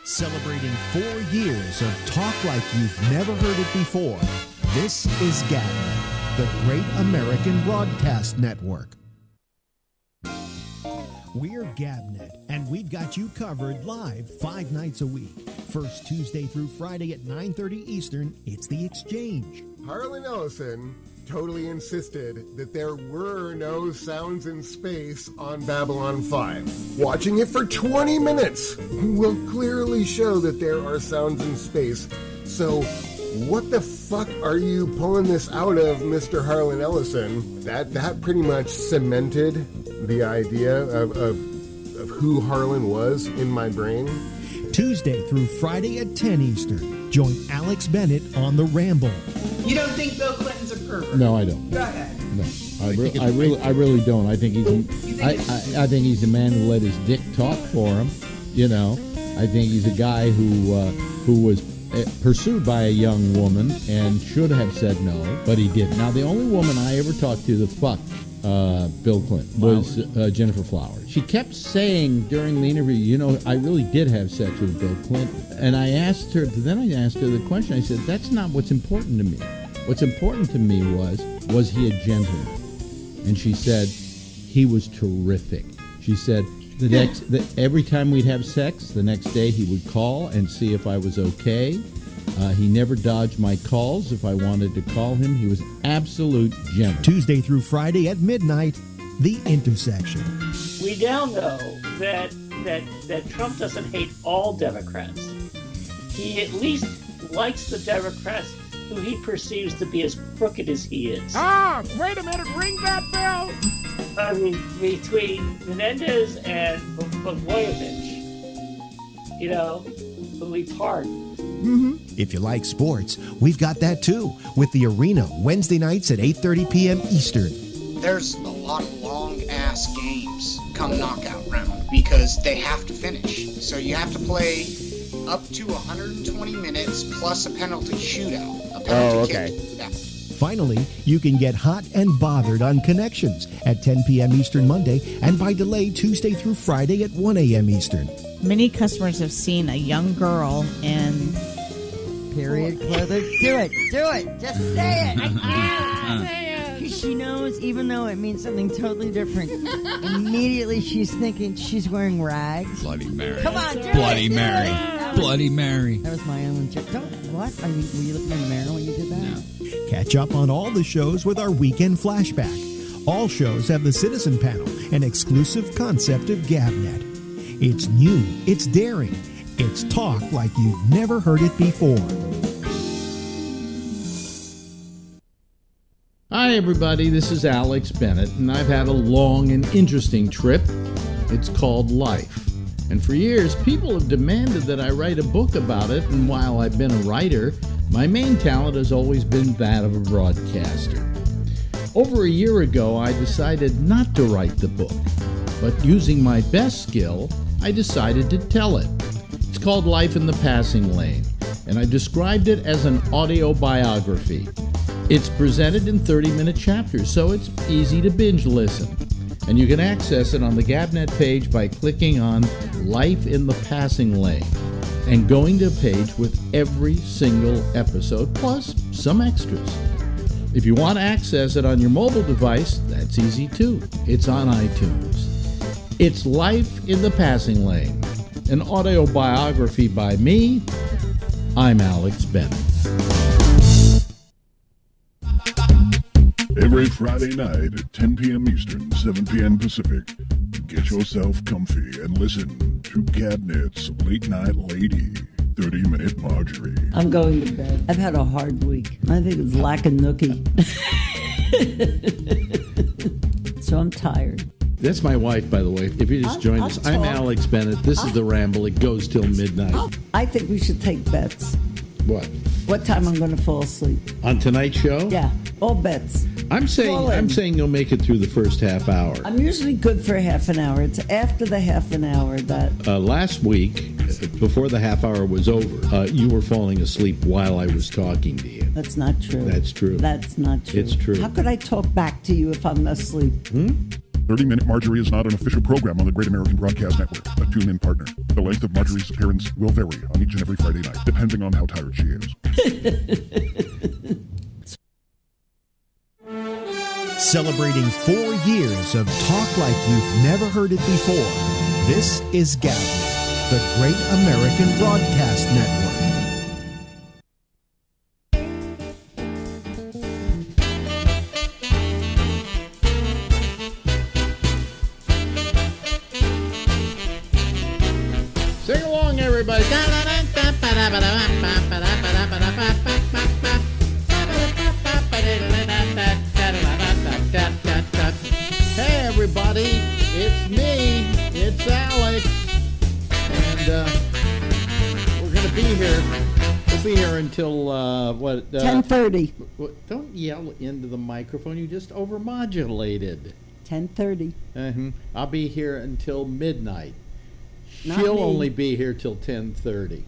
Celebrating 4 years of talk like you've never heard it before. This is GABNET, the Great American Broadcast Network. We're GABNET, and we've got you covered live 5 nights a week. First Tuesday through Friday at 9:30 Eastern, it's The Exchange. Harlan Ellison totally insisted that there were no sounds in space on Babylon 5. Watching it for 20 minutes will clearly show that there are sounds in space. So what the fuck are you pulling this out of, Mr. Harlan Ellison? That pretty much cemented the idea of who Harlan was in my brain. Tuesday through Friday at 10 Eastern. Join Alex Bennett on the Ramble. You don't think Bill Clinton's a pervert? No, I don't. Go ahead. No, I really don't. I think I think he's a man who let his dick talk for him. You know, I think he's a guy who was pursued by a young woman and should have said no, but he didn't. Now, the only woman I ever talked to that fucked Bill Clinton was Jennifer Flowers. She kept saying during the interview, you know, I really did have sex with Bill Clinton. And I asked her the question. I said, that's not what's important to me. What's important to me was he a gentleman? And she said, he was terrific. She said, every time we'd have sex, the next day he would call and see if I was okay. He never dodged my calls. If I wanted to call him, he was an absolute gentleman. Tuesday through Friday at midnight, The Intersection. We now know that Trump doesn't hate all Democrats. He at least likes the Democrats who he perceives to be as crooked as he is. Wait a minute, ring that bell! I mean, between Menendez and Blagojevich, you know, who we pardoned. Mm-hmm. If you like sports, we've got that too, with The Arena, Wednesday nights at 8:30 p.m. Eastern. There's a lot of long-ass games come knockout round because they have to finish. So you have to play up to 120 minutes plus a penalty shootout. A penalty kick shootout. Finally, you can get hot and bothered on Connections at 10 p.m. Eastern Monday and by delay Tuesday through Friday at 1 a.m. Eastern. Many customers have seen a young girl in period clothing. Do it. Just say it. I can't say it. Because she knows, even though it means something totally different, immediately she's thinking she's wearing rags. Bloody Mary. Come on, Bloody Mary. Bloody Mary. That was my own joke. What? Were you looking in the mirror when you did that? No. Catch up on all the shows with our weekend flashback. All shows have the Citizen Panel, an exclusive concept of GABNET. It's new, it's daring, it's talk like you've never heard it before. Hi, everybody. This is Alex Bennett, and I've had a long and interesting trip. It's called life. And for years, people have demanded that I write a book about it, and while I've been a writer, my main talent has always been that of a broadcaster. Over a year ago, I decided not to write the book, but using my best skill, I decided to tell it. It's called Life in the Passing Lane, and I described it as an audio biography. It's presented in 30-minute chapters, so it's easy to binge listen. And you can access it on the GABNET page by clicking on Life in the Passing Lane and going to a page with every single episode, plus some extras. If you want to access it on your mobile device, that's easy too. It's on iTunes. It's Life in the Passing Lane, an audio biography by me. I'm Alex Bennett. Every Friday night at 10 p.m. Eastern, 7 p.m. Pacific, get yourself comfy and listen to GABNET's Late Night Lady, 30-Minute Marjorie. I'm going to bed. I've had a hard week. I think it's lack of nookie. So I'm tired. That's my wife, by the way. If you just joined us, I'm Alex Bennett. This is The Ramble. It goes till midnight. I think we should take bets. What? What time I'm going to fall asleep. On tonight's show? Yeah, all bets. I'm saying you'll make it through the first half hour. I'm usually good for half an hour. It's after the half an hour that... Last week, before the half hour was over, you were falling asleep while I was talking to you. That's not true. That's true. That's not true. It's true. How could I talk back to you if I'm asleep? 30-Minute Marjorie is not an official program on the Great American Broadcast Network, a tune-in partner. The length of Marjorie's appearance will vary on each and every Friday night, depending on how tired she is. Celebrating 4 years of talk like you've never heard it before. This is GABNET, the Great American Broadcast Network. Sing along, everybody. Hey, everybody. It's me. It's Alex. And we're going to be here. We'll be here until, 10:30. Don't yell into the microphone. You just overmodulated. 10:30. I'll be here until midnight. Not She'll me. only be here till 10:30.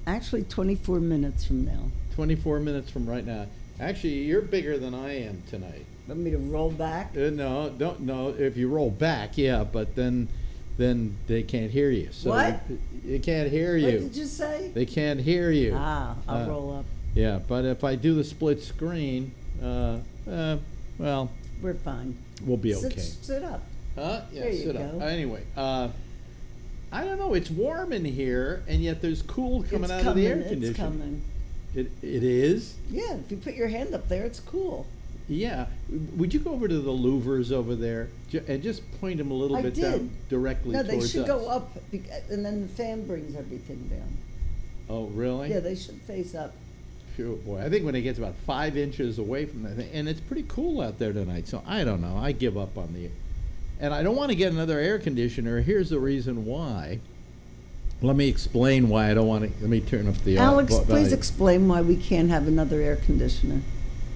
Actually, 24 minutes from now. 24 minutes from right now. Actually, you're bigger than I am tonight. Want me to roll back? No, don't. No, if you roll back, yeah, but then they can't hear you. So What? They can't hear you. What did you say? They can't hear you. I'll roll up. Yeah, but if I do the split screen, well, We're fine. we'll be okay. Sit up. Yeah, There you sit up. go. Anyway, I don't know. It's warm in here, and yet there's cool coming It's out coming. of the air It's conditioner. coming. It is. Yeah, if you put your hand up there, it's cool. Yeah. Would you go over to the louvers over there and just point them a little I bit did. down directly No, towards they should us? go up, and then the fan brings everything down. Oh, really? Yeah, they should face up. Phew, boy, I think when it gets about 5 inches away from that thing, and it's pretty cool out there tonight, so I don't know. I give up on the... And I don't want to get another air conditioner. Here's the reason why. Let me explain why I don't want to... Let me turn up the... Alex, please volume. explain why we can't have another air conditioner.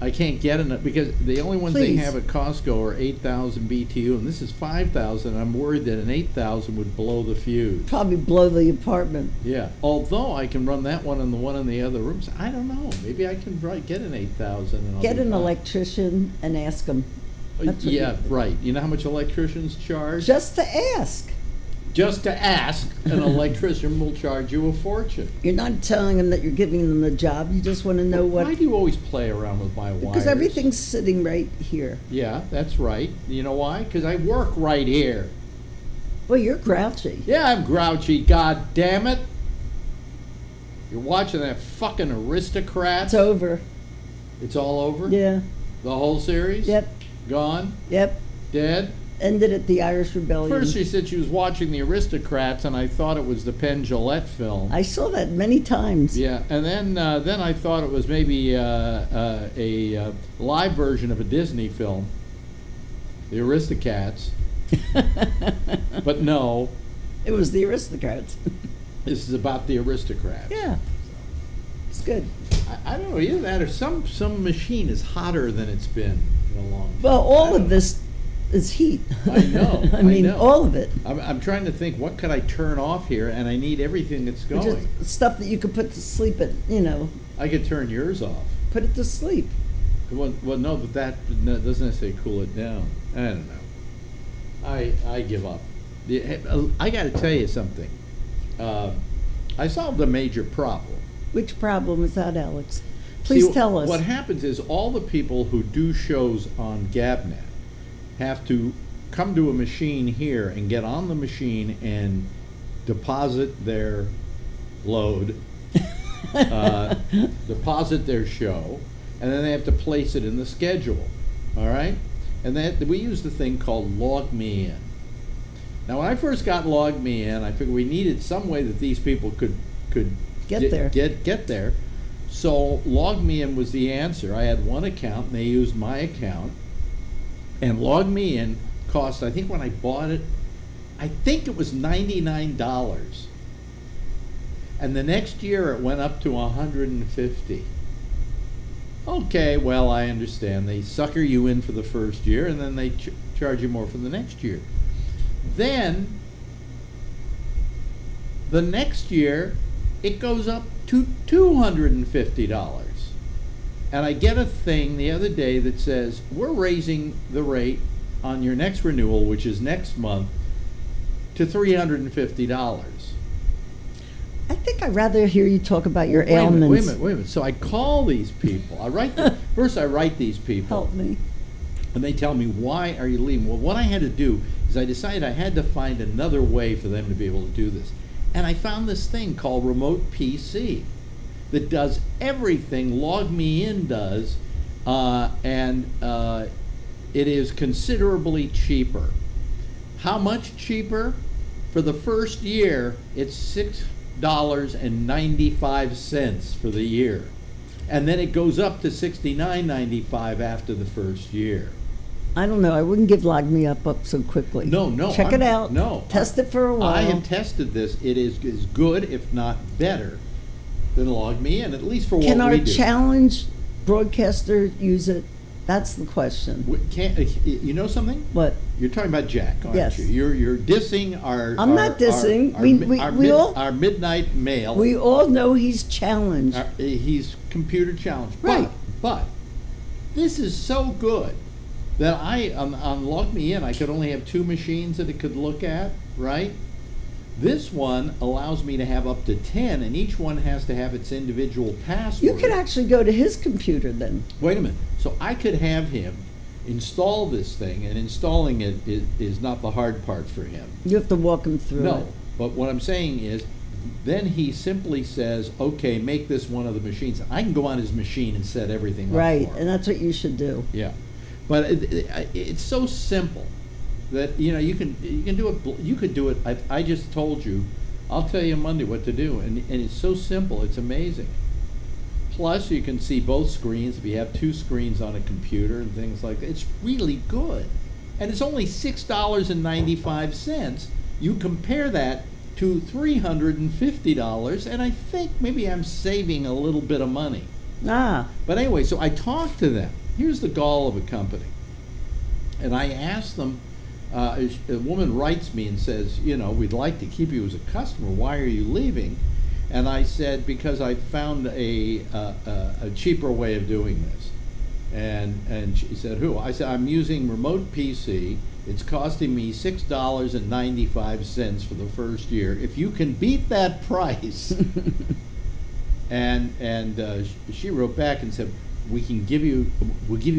I can't get enough because the only ones Please. they have at Costco are 8,000 BTU, and this is 5,000. I'm worried that an 8,000 would blow the fuse. Probably blow the apartment. Yeah, although I can run that one and the one in the other rooms. I don't know. Maybe I can get an 8,000. And I'll Get be an fine. electrician and ask him. That's what Yeah, right. You know how much electricians charge? Just to ask. Just to ask, an electrician will charge you a fortune. You're not telling them that you're giving them the job. You just want to know what. Why do you always play around with my wires? Because everything's sitting right here. Yeah, that's right. You know why? Because I work right here. Well, you're grouchy. Yeah, I'm grouchy, god damn it. You're watching that fucking Aristocrats? It's over. It's all over? Yeah. The whole series? Yep. Gone? Yep. Dead? Ended at the Irish Rebellion. First she said she was watching the Aristocrats, and I thought it was the Penn Jillette film. I saw that many times. Yeah, and then I thought it was maybe a live version of a Disney film, the Aristocats. But no. It was the Aristocrats. This is about the Aristocrats. Yeah. It's good. I don't know, either that or some machine is hotter than it's been in a long time. Well, all of this is heat. I know. I mean, know. all of it. I'm trying to think, what could I turn off here? And I need everything that's Which going. is stuff that you could put to sleep at, I could turn yours off. Put it to sleep. Well, no, but that doesn't necessarily cool it down. I don't know. I give up. I got to tell you something. I solved a major problem. Which problem is that, Alex? Please tell us. What happens is all the people who do shows on GABNet have to come to a machine here and get on the machine and deposit their load, deposit their show, and then they have to place it in the schedule. All right? And we used a thing called Log Me In. Now, when I first got Log Me In, I figured we needed some way that these people could Get there. Get there. So Log Me In was the answer. I had one account, and they used my account. And Log Me In cost, I think when I bought it, I think it was $99. And the next year it went up to $150. Okay, well, I understand. They sucker you in for the first year, and then they charge you more for the next year. Then, the next year, it goes up to $250. And I get a thing the other day that says, we're raising the rate on your next renewal, which is next month, to $350. I think I'd rather hear you talk about your Wait a ailments. minute. So I call these people. First I write these people. Help me. And they tell me, why are you leaving? Well, what I had to do is I decided I had to find another way for them to be able to do this. And I found this thing called Remote PC that does everything LogMeIn does, and it is considerably cheaper. How much cheaper? For the first year, it's $6.95 for the year. And then it goes up to $69.95 after the first year. I don't know. I wouldn't give LogMe up so quickly. No. Check it out. No. Test it for a while. I have tested this. It is as good, if not better, than LogMeIn, at least for what we do. Can our challenge broadcaster use it? That's the question. You know something? What? You're talking about Jack, aren't Yes. you? You're dissing our... I'm not dissing. Our midnight mail. We all know he's challenged. He's computer challenged. Right. But this is so good that on LogMeIn, I could only have 2 machines that it could look at, right? This one allows me to have up to 10, and each one has to have its individual password. You could actually go to his computer then. Wait a minute. So I could have him install this thing, and installing it is not the hard part for him. You have to walk him through it. No, but what I'm saying is, then he simply says, okay, make this one of the machines. I can go on his machine and set everything up Right, for him. and that's what you should do. Yeah. But it's so simple that you can do it. You could do it. I just told you. I'll tell you Monday what to do, and it's so simple. It's amazing. Plus, you can see both screens if you have 2 screens on a computer and things like that. It's really good, and it's only $6.95. You compare that to $350, and I think maybe I'm saving a little bit of money. But anyway, so I talked to them. Here's the gall of a company. And I asked them, a woman writes me and says, we'd like to keep you as a customer. Why are you leaving? And I said, because I found a cheaper way of doing this. And she said, who? I said, I'm using Remote PC. It's costing me $6.95 for the first year. If you can beat that price. and she wrote back and said, we'll give you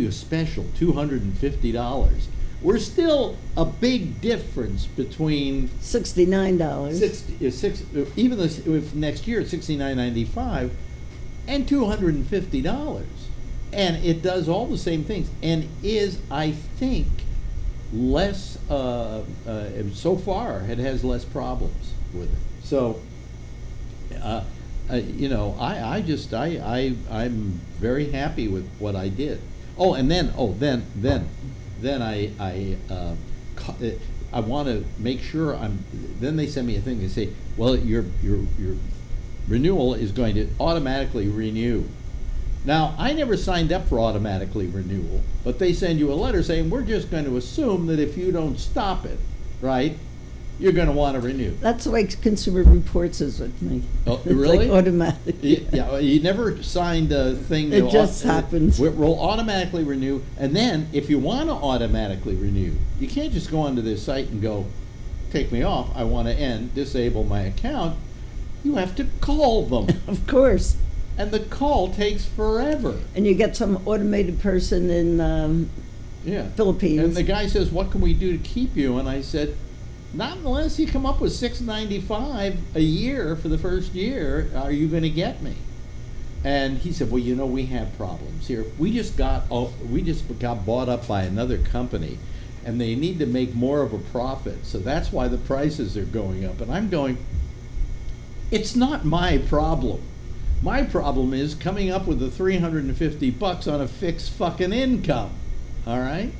a special, $250. We're still a big difference between $69. Even if next year it's $69.95 and $250, and it does all the same things, and is, I think, less. So far, it has less problems with it. So. I'm very happy with what I did. Then I want to make sure then they send me a thing. They say, well, your renewal is going to automatically renew. Now, I never signed up for automatically renewal, but they send you a letter saying, we're just going to assume that if you don't stop it, right, you're going to want to renew. That's the way Consumer Reports is with me. Oh, really? It's like automatic. Yeah, you never signed a thing. It just happens. We'll automatically renew, and then if you want to automatically renew, you can't just go onto this site and go, take me off. I want to disable my account. You have to call them. Of course. And the call takes forever. And you get some automated person in Philippines. And the guy says, what can we do to keep you? And I said, not unless you come up with $6.95 a year for the first year, are you going to get me? And he said, well, we have problems here. We just got bought up by another company, and they need to make more of a profit. So that's why the prices are going up. And I'm going, it's not my problem. My problem is coming up with the $350 on a fixed fucking income. All right?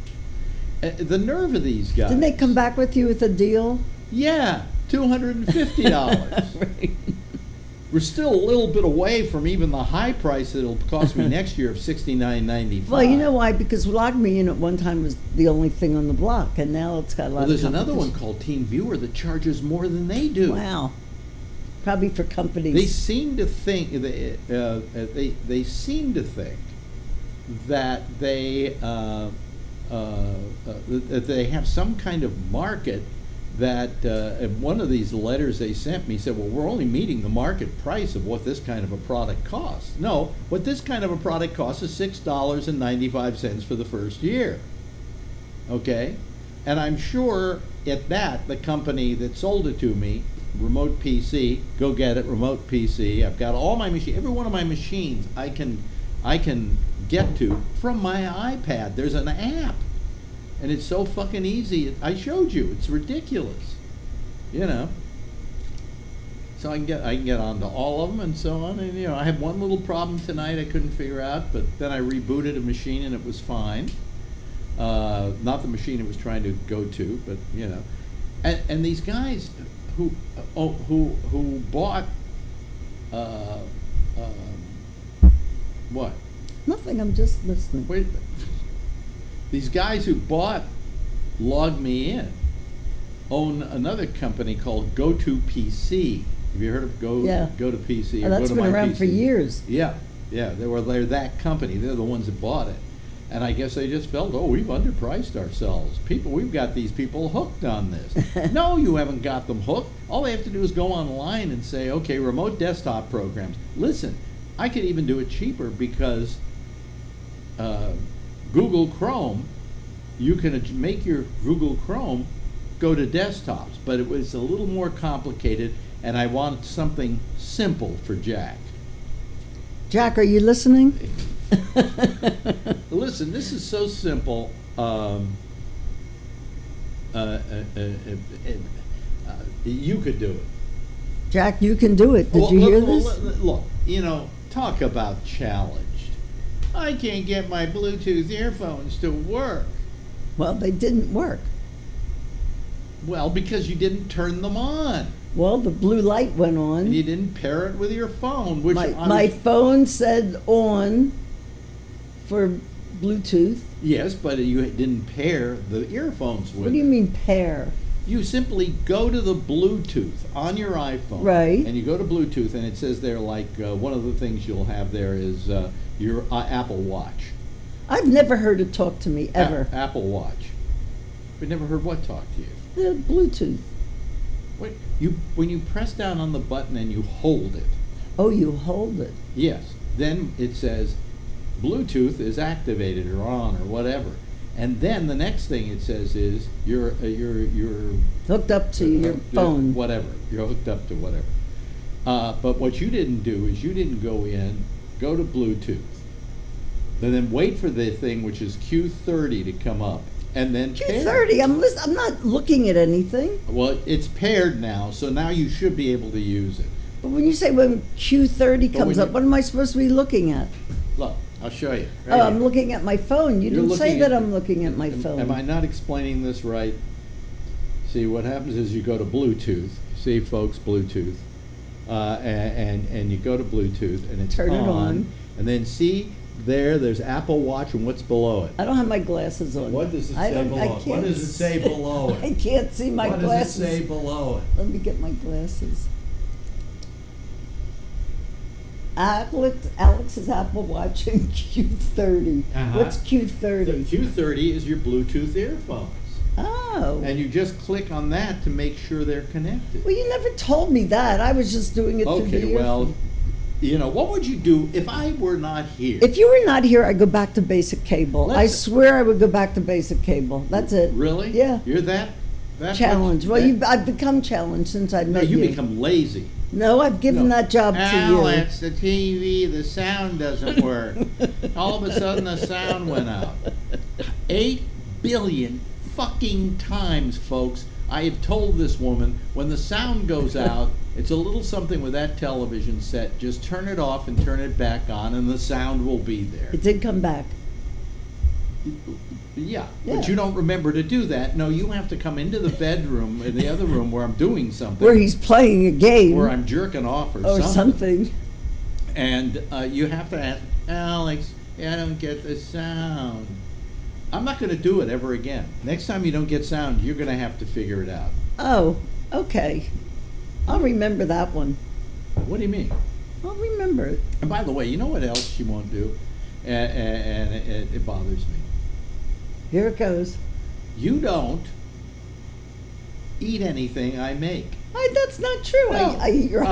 The nerve of these guys. Didn't they come back with you with a deal? Yeah, $250. Right. We're still a little bit away from even the high price that it'll cost me next year of $69.95. Well, you know why? Because LogMeIn at one time was the only thing on the block, and now it's got a lot of there's another one called TeamViewer that charges more than they do. Wow. Probably for companies. They seem to think they seem to think that they that they have some kind of market that one of these letters they sent me said, well, we're only meeting the market price of what this kind of a product costs. No, what this kind of a product costs is $6.95 for the first year. Okay? And I'm sure at that, the company that sold it to me, Remote PC, go get it, Remote PC. I've got all my machines, every one of my machines I can get to from my iPad. There's an app. And it's so fucking easy. I showed you. It's ridiculous. You know. So I can get onto all of them and so on. And I had one little problem tonight I couldn't figure out, but then I rebooted a machine and it was fine. Not the machine it was trying to go to, but And these guys who bought what? Nothing. I'm just listening. Wait. These guys who bought Log Me In own another company called Go to PC. Have you heard of Go to PC? Oh, that's been around for years. Yeah, they're that company. They're the ones that bought it, and I guess they just felt, we've underpriced ourselves. We've got these people hooked on this. No, you haven't got them hooked. All they have to do is go online and say, okay, remote desktop programs. Listen, I could even do it cheaper because Google Chrome, you can make your Google Chrome go to desktops, but it was a little more complicated, and I want something simple for Jack. Jack, are you listening? Listen, this is so simple. You could do it. Jack, you can do it. Did you hear this? Look, talk about challenged. I can't get my Bluetooth earphones to work. Well, they didn't work. Well, because you didn't turn them on. Well, the blue light went on. And you didn't pair it with your phone. Which my phone said on for Bluetooth. Yes, but you didn't pair the earphones with it. What do you mean pair? You simply go to the Bluetooth on your iPhone. Right. And you go to Bluetooth, and it says there, one of the things you'll have there is your Apple Watch. I've never heard it talk to me, ever. Apple Watch. We've never heard what talk to you? The Bluetooth. Wait, when you press down on the button and you hold it. Oh, you hold it. Yes. Then it says Bluetooth is activated or on or whatever. And then the next thing it says is you're hooked up to your phone. Whatever. You're hooked up to whatever. But what you didn't do is you didn't go to Bluetooth, and then wait for the thing which is Q30 to come up, and then Q30. I'm not looking at anything. Well, it's paired now, so now you should be able to use it. But when you say when Q30 comes up, what am I supposed to be looking at? Look, I'll show you. Right I'm looking at my phone. You didn't say that I'm looking at my phone. Am I not explaining this right? See, what happens is you go to Bluetooth. See, folks, Bluetooth. And you go to Bluetooth, and it's turn it on. And then see, there's Apple Watch, and what's below it? I don't have my glasses on. What does it say below it? What does it say below it? I can't see my glasses. What does it say below it? Let me get my glasses. Alex's Apple Watch and Q30. What's Q30? So Q30 is your Bluetooth earphones. Oh. And you just click on that to make sure they're connected. Well, you never told me that. I was just doing it through the earphone. Okay, well, what would you do if I were not here? If you were not here, I'd go back to basic cable. I swear I would go back to basic cable. That's it. Really? Yeah. You're that challenged. I've become challenged since I met you. No, you become lazy. No, I've given that job to you. Alex, the TV, the sound doesn't work. All of a sudden, the sound went out. 8 billion fucking times, folks, I have told this woman, when the sound goes out, it's a little something with that television set. Just turn it off and turn it back on, and the sound will be there. It did come back. Yeah, but you don't remember to do that. No, you have to come into the bedroom in the other room where I'm doing something. Where he's playing a game. Where I'm jerking off or something. something. And you have to ask, Alex, I don't get the sound. I'm not going to do it ever again. Next time you don't get sound, you're going to have to figure it out. Oh, okay. I'll remember that one. What do you mean? I'll remember it. And by the way, you know what else she won't do? And it bothers me. Here it goes. You don't eat anything I make. That's not true. No. I eat your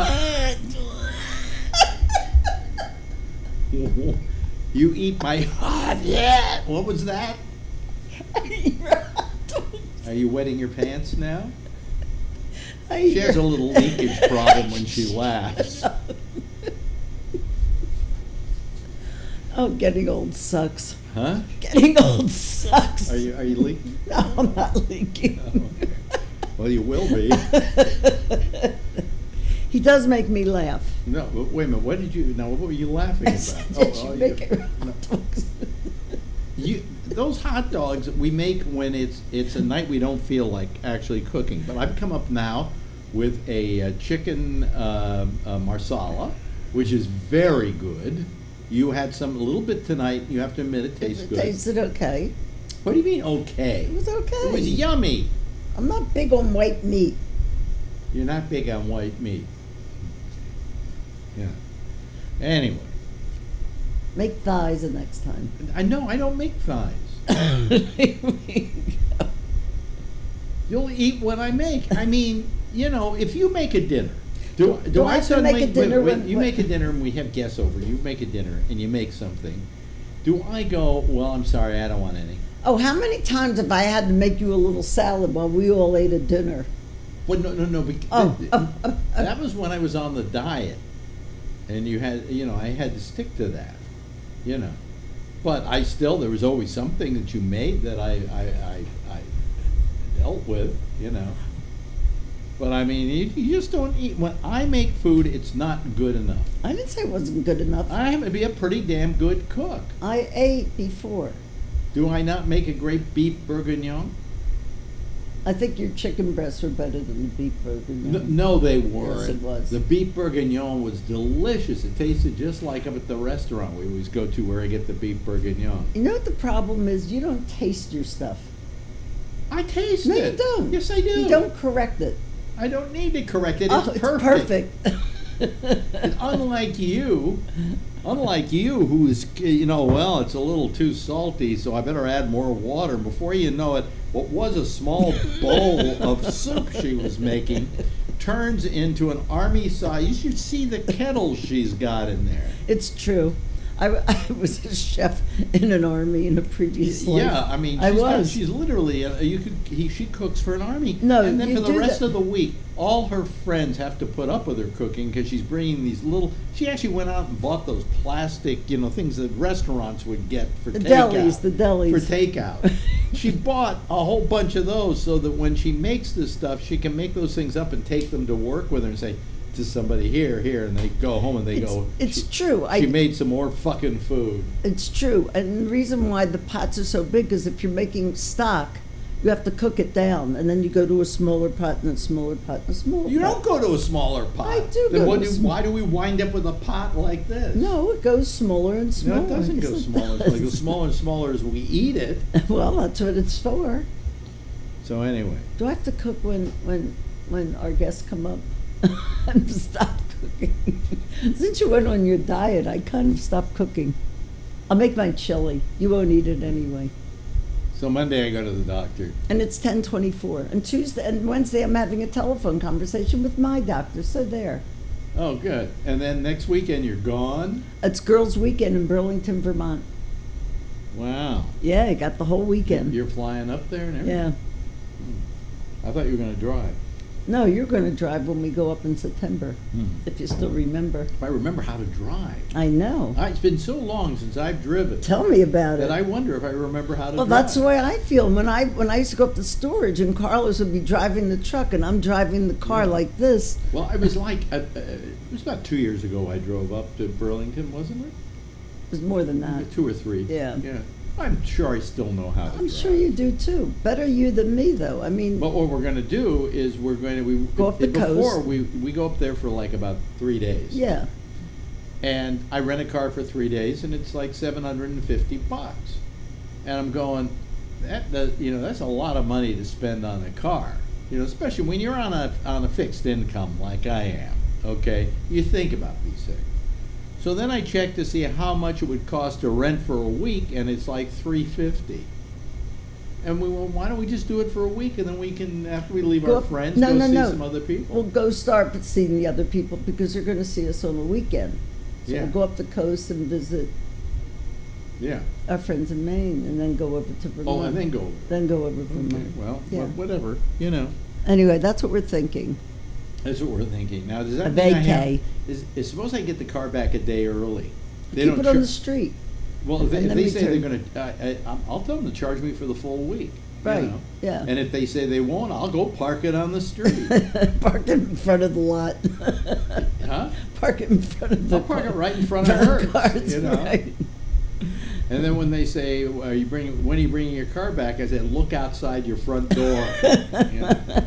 You eat my yeah. What was that? Are you wetting your pants now? She has a little leakage problem when she laughs. Oh, getting old sucks. Huh? Getting old sucks. Are you leaking? No, I'm not leaking. Oh, okay. Well, you will be. He does make me laugh. No, wait a minute. What were you laughing about? Those hot dogs we make when it's a night we don't feel like actually cooking. But I've come up now with a chicken marsala, which is very good. You had a little bit tonight. You have to admit it tastes good. It tasted okay. What do you mean okay? It was okay. It was yummy. I'm not big on white meat. You're not big on white meat. Yeah. Anyway. Make thighs the next time. I know, I don't make thighs. You'll eat what I make. I mean, if you make a dinner. Do I suddenly make a dinner you make a dinner and we have guests over, you make a dinner and you make something. Do I go, well, I'm sorry, I don't want any? Oh, how many times have I had to make you a little salad while we all ate a dinner? Well, no. That was when I was on the diet. And I had to stick to that, But there was always something that you made that I dealt with, But I mean, you just don't eat. When I make food, it's not good enough. I didn't say it wasn't good enough. I have to be a pretty damn good cook. I ate before. Do I not make a great beef bourguignon? I think your chicken breasts were better than the beef bourguignon. No, they weren't. Yes, it was. The beef bourguignon was delicious. It tasted just like up at the restaurant we always go to where I get the beef bourguignon. You know what the problem is? You don't taste your stuff. I taste it. No, you don't. Yes, I do. You don't correct it. I don't need to correct it. It's perfect. And unlike you, who is, well, it's a little too salty, so I better add more water. And before you know it, what was a small bowl of soup she was making turns into an army size. You should see the kettle she's got in there. It's true. I was a chef in an army in a previous life. Yeah, I mean, she's literally, she cooks for an army. No, and then for the rest of the week, all her friends have to put up with her cooking because she's bringing these she actually went out and bought those plastic, things that restaurants would get for takeout. The delis. For takeout. She bought a whole bunch of those so that when she makes this stuff, she can make those things up and take them to work with her and say, to somebody here, and they go home and they go. It's true. She made some more fucking food. It's true, and the reason why the pots are so big is if you're making stock, you have to cook it down, and then you go to a smaller pot and a smaller pot and a smaller pot. You don't go to a smaller pot. I do. Then why do we wind up with a pot like this? No, it goes smaller and smaller. No, it doesn't go smaller. It goes smaller and smaller as we eat it. Well, that's what it's for. So anyway, do I have to cook when our guests come up? I'm stopped cooking. Since you went on your diet, I kind of stopped cooking. I'll make my chili. You won't eat it anyway. So Monday I go to the doctor. And it's 10:24. And Tuesday and Wednesday I'm having a telephone conversation with my doctor. So there. Oh, good. And then next weekend you're gone? It's Girls' Weekend in Burlington, Vermont. Wow. Yeah, I got the whole weekend. You're flying up there and everything? Yeah. I thought you were going to drive. No, you're going to drive when we go up in September, if you still remember. If I remember how to drive. I know. It's been so long since I've driven. Tell me about it. That I wonder if I remember how to drive. Well, that's the way I feel. When I used to go up to storage and Carlos would be driving the truck and I'm driving the car like this. Well, I was it was about 2 years ago I drove up to Burlington, wasn't it? It was more than that. 2 or 3. Yeah. Yeah. I'm sure I still know how to drive. I'm sure you do too. Better you than me, though. I mean. But what we're going to do is we go up the coast. Before we go up there for like about 3 days. Yeah. And I rent a car for 3 days, and it's like $750. And I'm going, that's a lot of money to spend on a car. Especially when you're on a fixed income like I am. Okay, you think about these things. So then I checked to see how much it would cost to rent for a week, and it's like $350. And we went, why don't we just do it for a week, and then we can, after we leave Go our up- friends, no, go no, see no. some other people? We'll go start seeing the other people because they're going to see us on the weekend. So Yeah. we'll go up the coast and visit Yeah. our friends in Maine, and then go over to Vermont. Oh, and then go over. Then go over Okay, Vermont. well, Yeah. whatever, you know. Anyway, that's what we're thinking. That's what we're thinking. Now, does that A mean I vacay. is suppose I get the car back a day early? They Keep it on char- the street. Well, if and they then say they're return. going to, I'll tell them to charge me for the full week. Right, You know? yeah. And if they say they won't, I'll go park it on the street. Park it in front of the lot. Huh? Park it in front of the I'll park it right in front of hers. cars, You know. right. And then when they say, when are you bringing your car back? I said, look outside your front door. You know.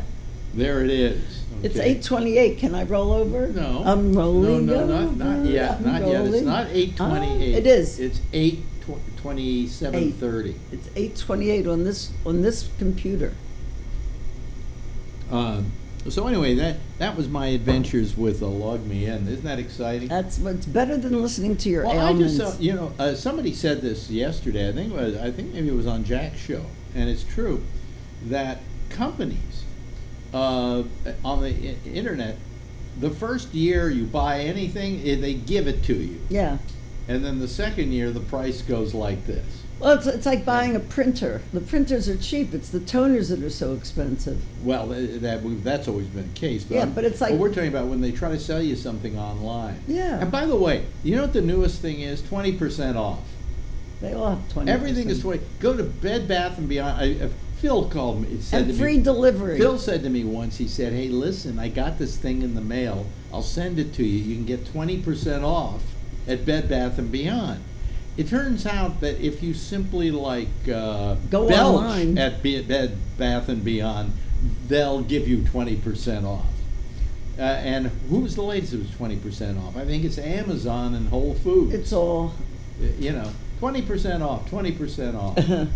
There it is. It's Okay. 8:28. Can I roll over? No. I'm rolling No, over. not yet. I'm Not yet. It's rolling. not 8:28. It is. It's 8:27:30. It's 8:28 on this computer. So anyway, that was my adventures with Log Me In. Isn't that exciting? That's what's better than listening to your Well, ailments. I just somebody said this yesterday. I think maybe it was on Jack's show, and it's true that companies on the internet, the first year you buy anything, they give it to you, Yeah. and then the second year the price goes like this. Well, it's like buying a printer. The printers are cheap. It's the toners that are so expensive. Well, that's always been the case. Yeah, but it's like- we're talking about when they try to sell you something online. Yeah. And by the way, you know what the newest thing is? 20% off. They all have 20%. Everything is 20. Go to Bed Bath & Beyond. Phil called me. Said And to free me, delivery. Phil said to me once, he said, hey, listen, I got this thing in the mail. I'll send it to you. You can get 20% off at Bed Bath & Beyond. It turns out that if you simply Go belch online. at Bed Bath & Beyond, they'll give you 20% off. And who was the latest that was 20% off? I think it's Amazon and Whole Foods. It's all. 20% off, 20% off.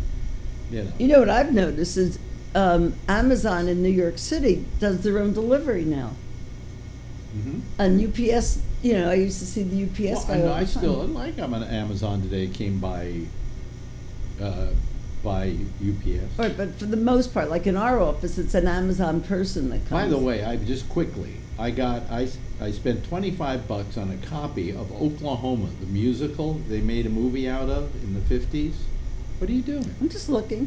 You know what I've noticed is Amazon in New York City does their own delivery now. Mm-hmm. And UPS, I used to see the UPS guy all I the time. still like I'm on Amazon today. It came by UPS. Right, but for the most part, like in our office, it's an Amazon person that comes. By the way, I spent $25 on a copy of Oklahoma, the musical they made a movie out of in the 50s. What are you doing? I'm just looking.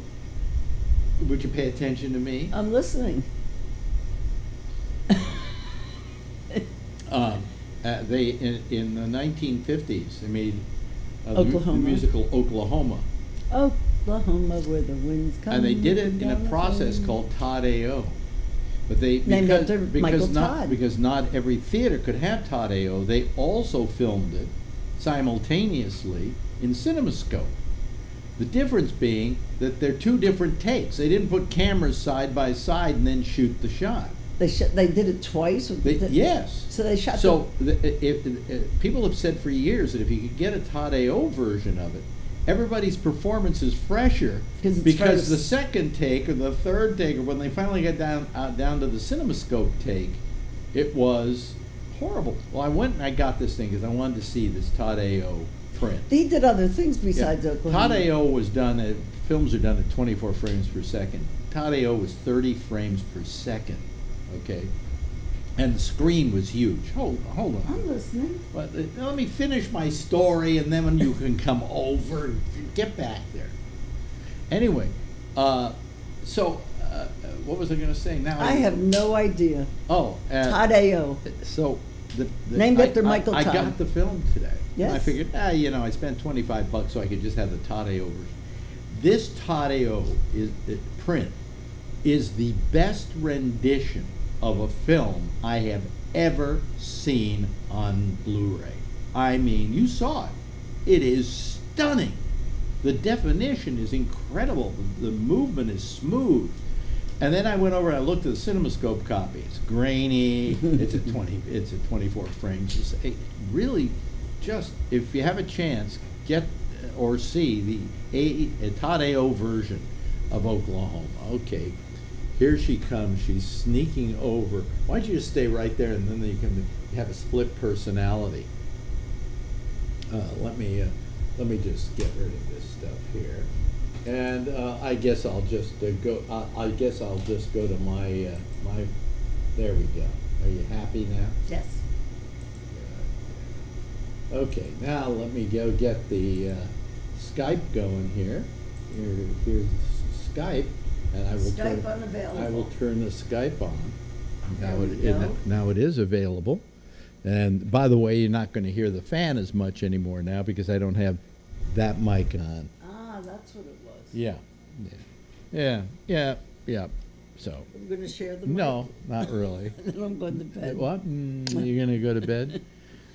Would you pay attention to me? I'm listening. They in the 1950s they made the Oklahoma. musical Oklahoma. Oklahoma, where the winds come. And they did it in a process called Todd A.O. But Named after Michael Todd. Because not every theater could have Todd A.O., they also filmed it simultaneously in CinemaScope. The difference being that they're two different takes. They didn't put cameras side by side and then shoot the shot. They did it twice? Yes. So they shot people have said for years that if you could get a Todd A.O. version of it, everybody's performance is fresher because the second take or the third take, or when they finally got down to the CinemaScope take, it was horrible. Well, I went and I got this thing because I wanted to see this Todd A.O. print. He did other things besides Oklahoma. Todd A.O. was done films are done at 24 frames per second. Todd A.O. was 30 frames per second. Okay, and the screen was huge. Hold on. I'm listening. But let me finish my story, and then you can come over and get back there. Anyway, what was I going to say now? I have no idea. Oh, Todd A.O. So named after Michael Todd. I got the film today. Yes. And I figured, I spent $25 so I could just have the Todd A.O. version. This Todd A.O. print is the best rendition of a film I have ever seen on Blu-ray. I mean, you saw it. It is stunning. The definition is incredible. The movement is smooth. And then I went over and I looked at the CinemaScope copy. It's grainy. It's at 24 frames. It's really just, if you have a chance, get or see the Todd A.O. version of Oklahoma. Okay. Here she comes. She's sneaking over. Why don't you just stay right there, and then you can have a split personality. Let me just get rid of this stuff here. And I guess I'll just go. I guess I'll just go to my my. There we go. Are you happy now? Yes. Okay. Now let me go get the Skype going here. Here's Skype, and I will Skype unavailable. I will turn the Skype on. There Now it is available. And by the way, you're not going to hear the fan as much anymore now because I don't have that mic on. Ah, that's what it was. Yeah. So. I'm going to share the mic. No, not really. And then I'm going to bed. What? You're going to go to bed?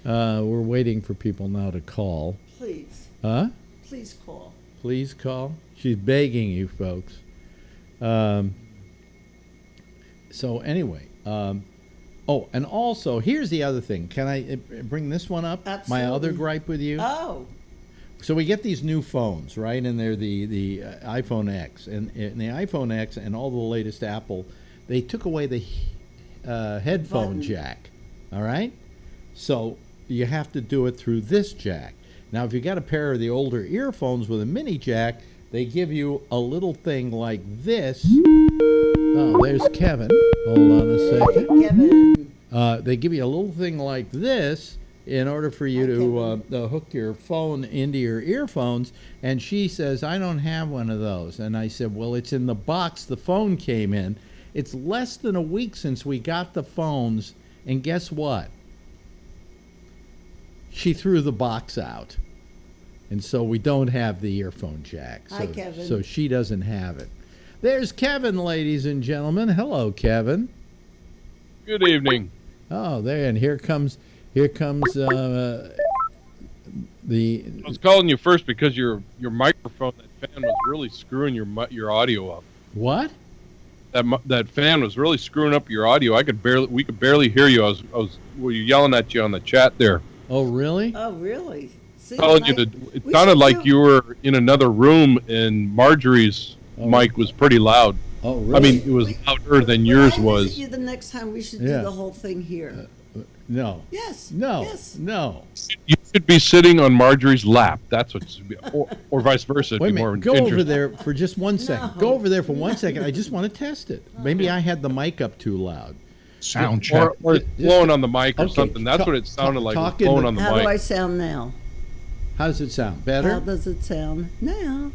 We're waiting for people now to call. Please. Huh? Please call. Please call. She's begging you, folks. So anyway, oh, and also, here's the other thing. Can I bring this one up? Absolutely. My other gripe with you? Oh. So we get these new phones, right? And they're the iPhone X. And the iPhone X and all the latest Apple, they took away the headphone jack, all right? So you have to do it through this jack. Now, if you got a pair of the older earphones with a mini jack, they give you a little thing like this. Oh, there's Kevin. Hold on a second. Hey, Kevin. They give you a little thing like this in order for you to hook your phone into your earphones. And she says, I don't have one of those. And I said, well, it's in the box the phone came in. It's less than a week since we got the phones. And guess what? She threw the box out. And so we don't have the earphone jack. So, Hi, Kevin. So she doesn't have it. There's Kevin, ladies and gentlemen. Hello, Kevin. Good evening. Oh, there, and here comes the. I was calling you first because your microphone, that fan was really screwing your audio up. What? That fan was really screwing up your audio. We could barely hear you. Were you yelling at you on the chat there? Oh, really? Oh, really? See, it sounded like you were in another room and Marjorie's mic was pretty loud. Oh, really? I mean, it was louder than yours was. Visit you the next time. We should do the whole thing here. No. Yes. No. Yes. No. You should be sitting on Marjorie's lap. That's what should be, or vice versa. Wait a minute. Go over there for just 1 second. No. Go over there for 1 second. I just want to test it. Maybe I had the mic up too loud. Sound check. Or blowing on the mic or something. That's what it sounded like. Blowing on the mic. How do I sound now? How does it sound? Better? How does it sound now?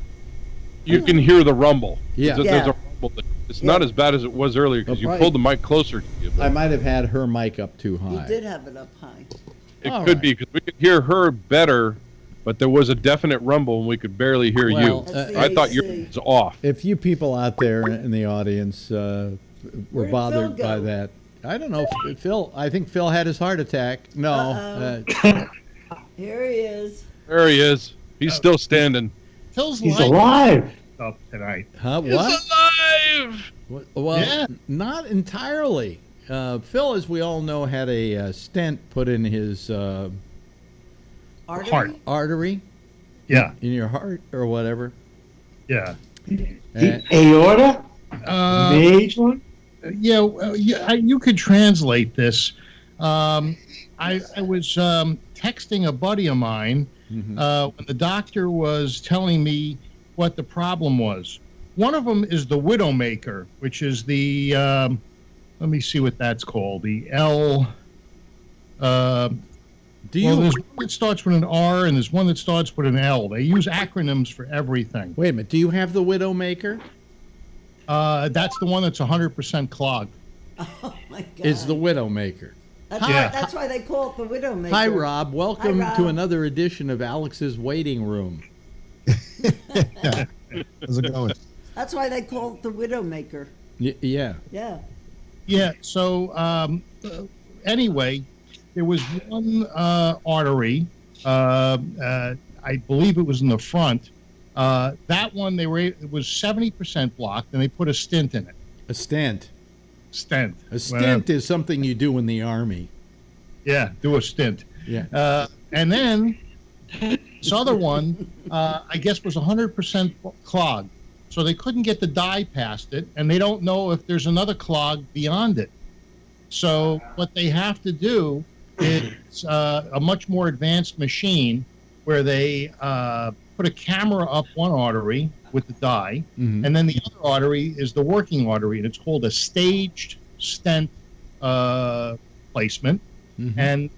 You can hear the rumble. Yeah. There's a rumble. It's not as bad as it was earlier because you pulled the mic closer to you. I might have had her mic up too high. You did have it up high. It could be because we could hear her better, but there was a definite rumble and we could barely hear you. I thought yours was off. If you people out there in the audience were bothered by that, I don't know. Phil, I think Phil had his heart attack. No. Here he is. There he is. He's still standing. He's alive tonight. Huh? He's What? alive! Well, not entirely. Phil, as we all know, had a stent put in his artery. Yeah. In your heart or whatever. Yeah. And, Aorta? The age one? You could translate this. I was texting a buddy of mine when the doctor was telling me what the problem was. One of them is the Widowmaker, which is the, let me see what that's called, the L. There's one that starts with an R and there's one that starts with an L. They use acronyms for everything. Wait a minute. Do you have the Widowmaker? That's the one that's 100% clogged. Oh, my God. It's the Widowmaker. That's why they call it the Widowmaker. Hi, Rob. Welcome Hi, Rob. to another edition of Alex's Waiting Room. How's it going? That's why they call it the Widowmaker. Yeah. Yeah. Yeah, so anyway, there was one artery, I believe it was in the front. That one, it was 70% blocked, and they put a stent in it. A stent? Stent. A stent is something you do in the Army. Yeah, do a stint. Yeah. And then this other one, I guess, was 100% clogged. So they couldn't get the dye past it, and they don't know if there's another clog beyond it. So what they have to do is a much more advanced machine where they put a camera up one artery, with the dye, Mhm. and then the other artery is the working artery, and it's called a staged stent placement. Mhm. And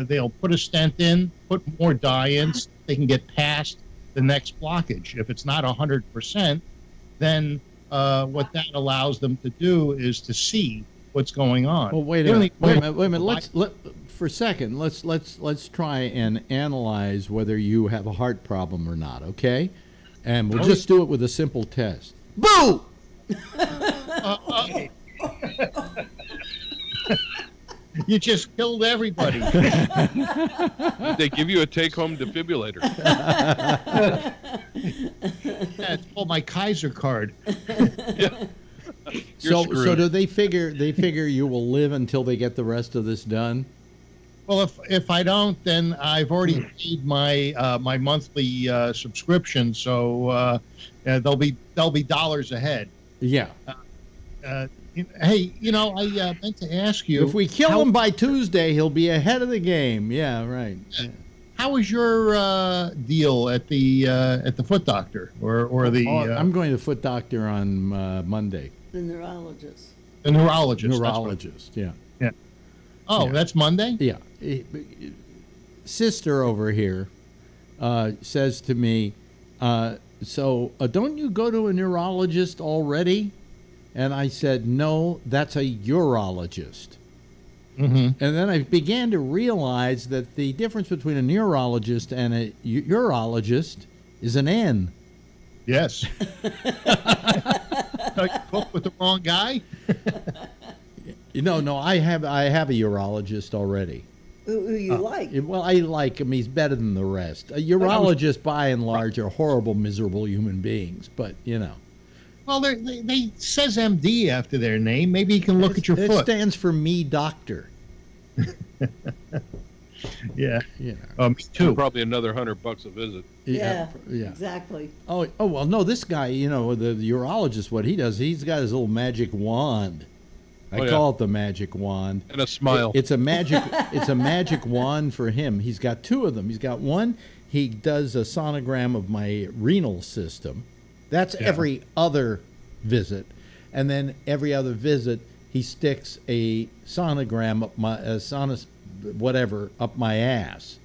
they'll put a stent in, put more dye in, so they can get past the next blockage. If it's not 100%, then what that allows them to do is to see what's going on. Well, wait a minute. Let's try and analyze whether you have a heart problem or not, okay? And we'll just do it with a simple test. Boo! Okay. You just killed everybody. They give you a take-home defibrillator. Yeah, it's called my Kaiser card. Yeah. So do they figure you will live until they get the rest of this done? Well, if I don't, then I've already paid my my monthly subscription, so they'll be dollars ahead. Yeah. Hey, I meant to ask you, If we kill him by Tuesday, he'll be ahead of the game. Yeah, right. Yeah. how was your deal at the foot doctor or the? I'm going to the foot doctor on Monday. The neurologist. The neurologist. Neurologist. Yeah. Yeah. Oh, Yeah. That's Monday? Yeah. Sister over here says to me, so don't you go to a neurologist already? And I said, no, that's a urologist. Mm-hmm. And then I began to realize that the difference between a neurologist and a urologist is an N. Yes. You booked with the wrong guy? No, I have a urologist already. Who you like? Well, I like him. He's better than the rest. Urologists, by and large, are horrible, miserable human beings. But, Well, they says MD after their name. Maybe you can look at your it foot. stands for me, doctor. Yeah. Me too. Probably another $100 a visit. Yeah, Yeah. exactly. Oh, well, no, this guy, the urologist, what he does, he's got his little magic wand. I call it the magic wand. And a smile. It's a magic wand for him. He's got two of them. He's got one, he does a sonogram of my renal system. That's every other visit. And then every other visit, he sticks a sonogram up my, up my ass.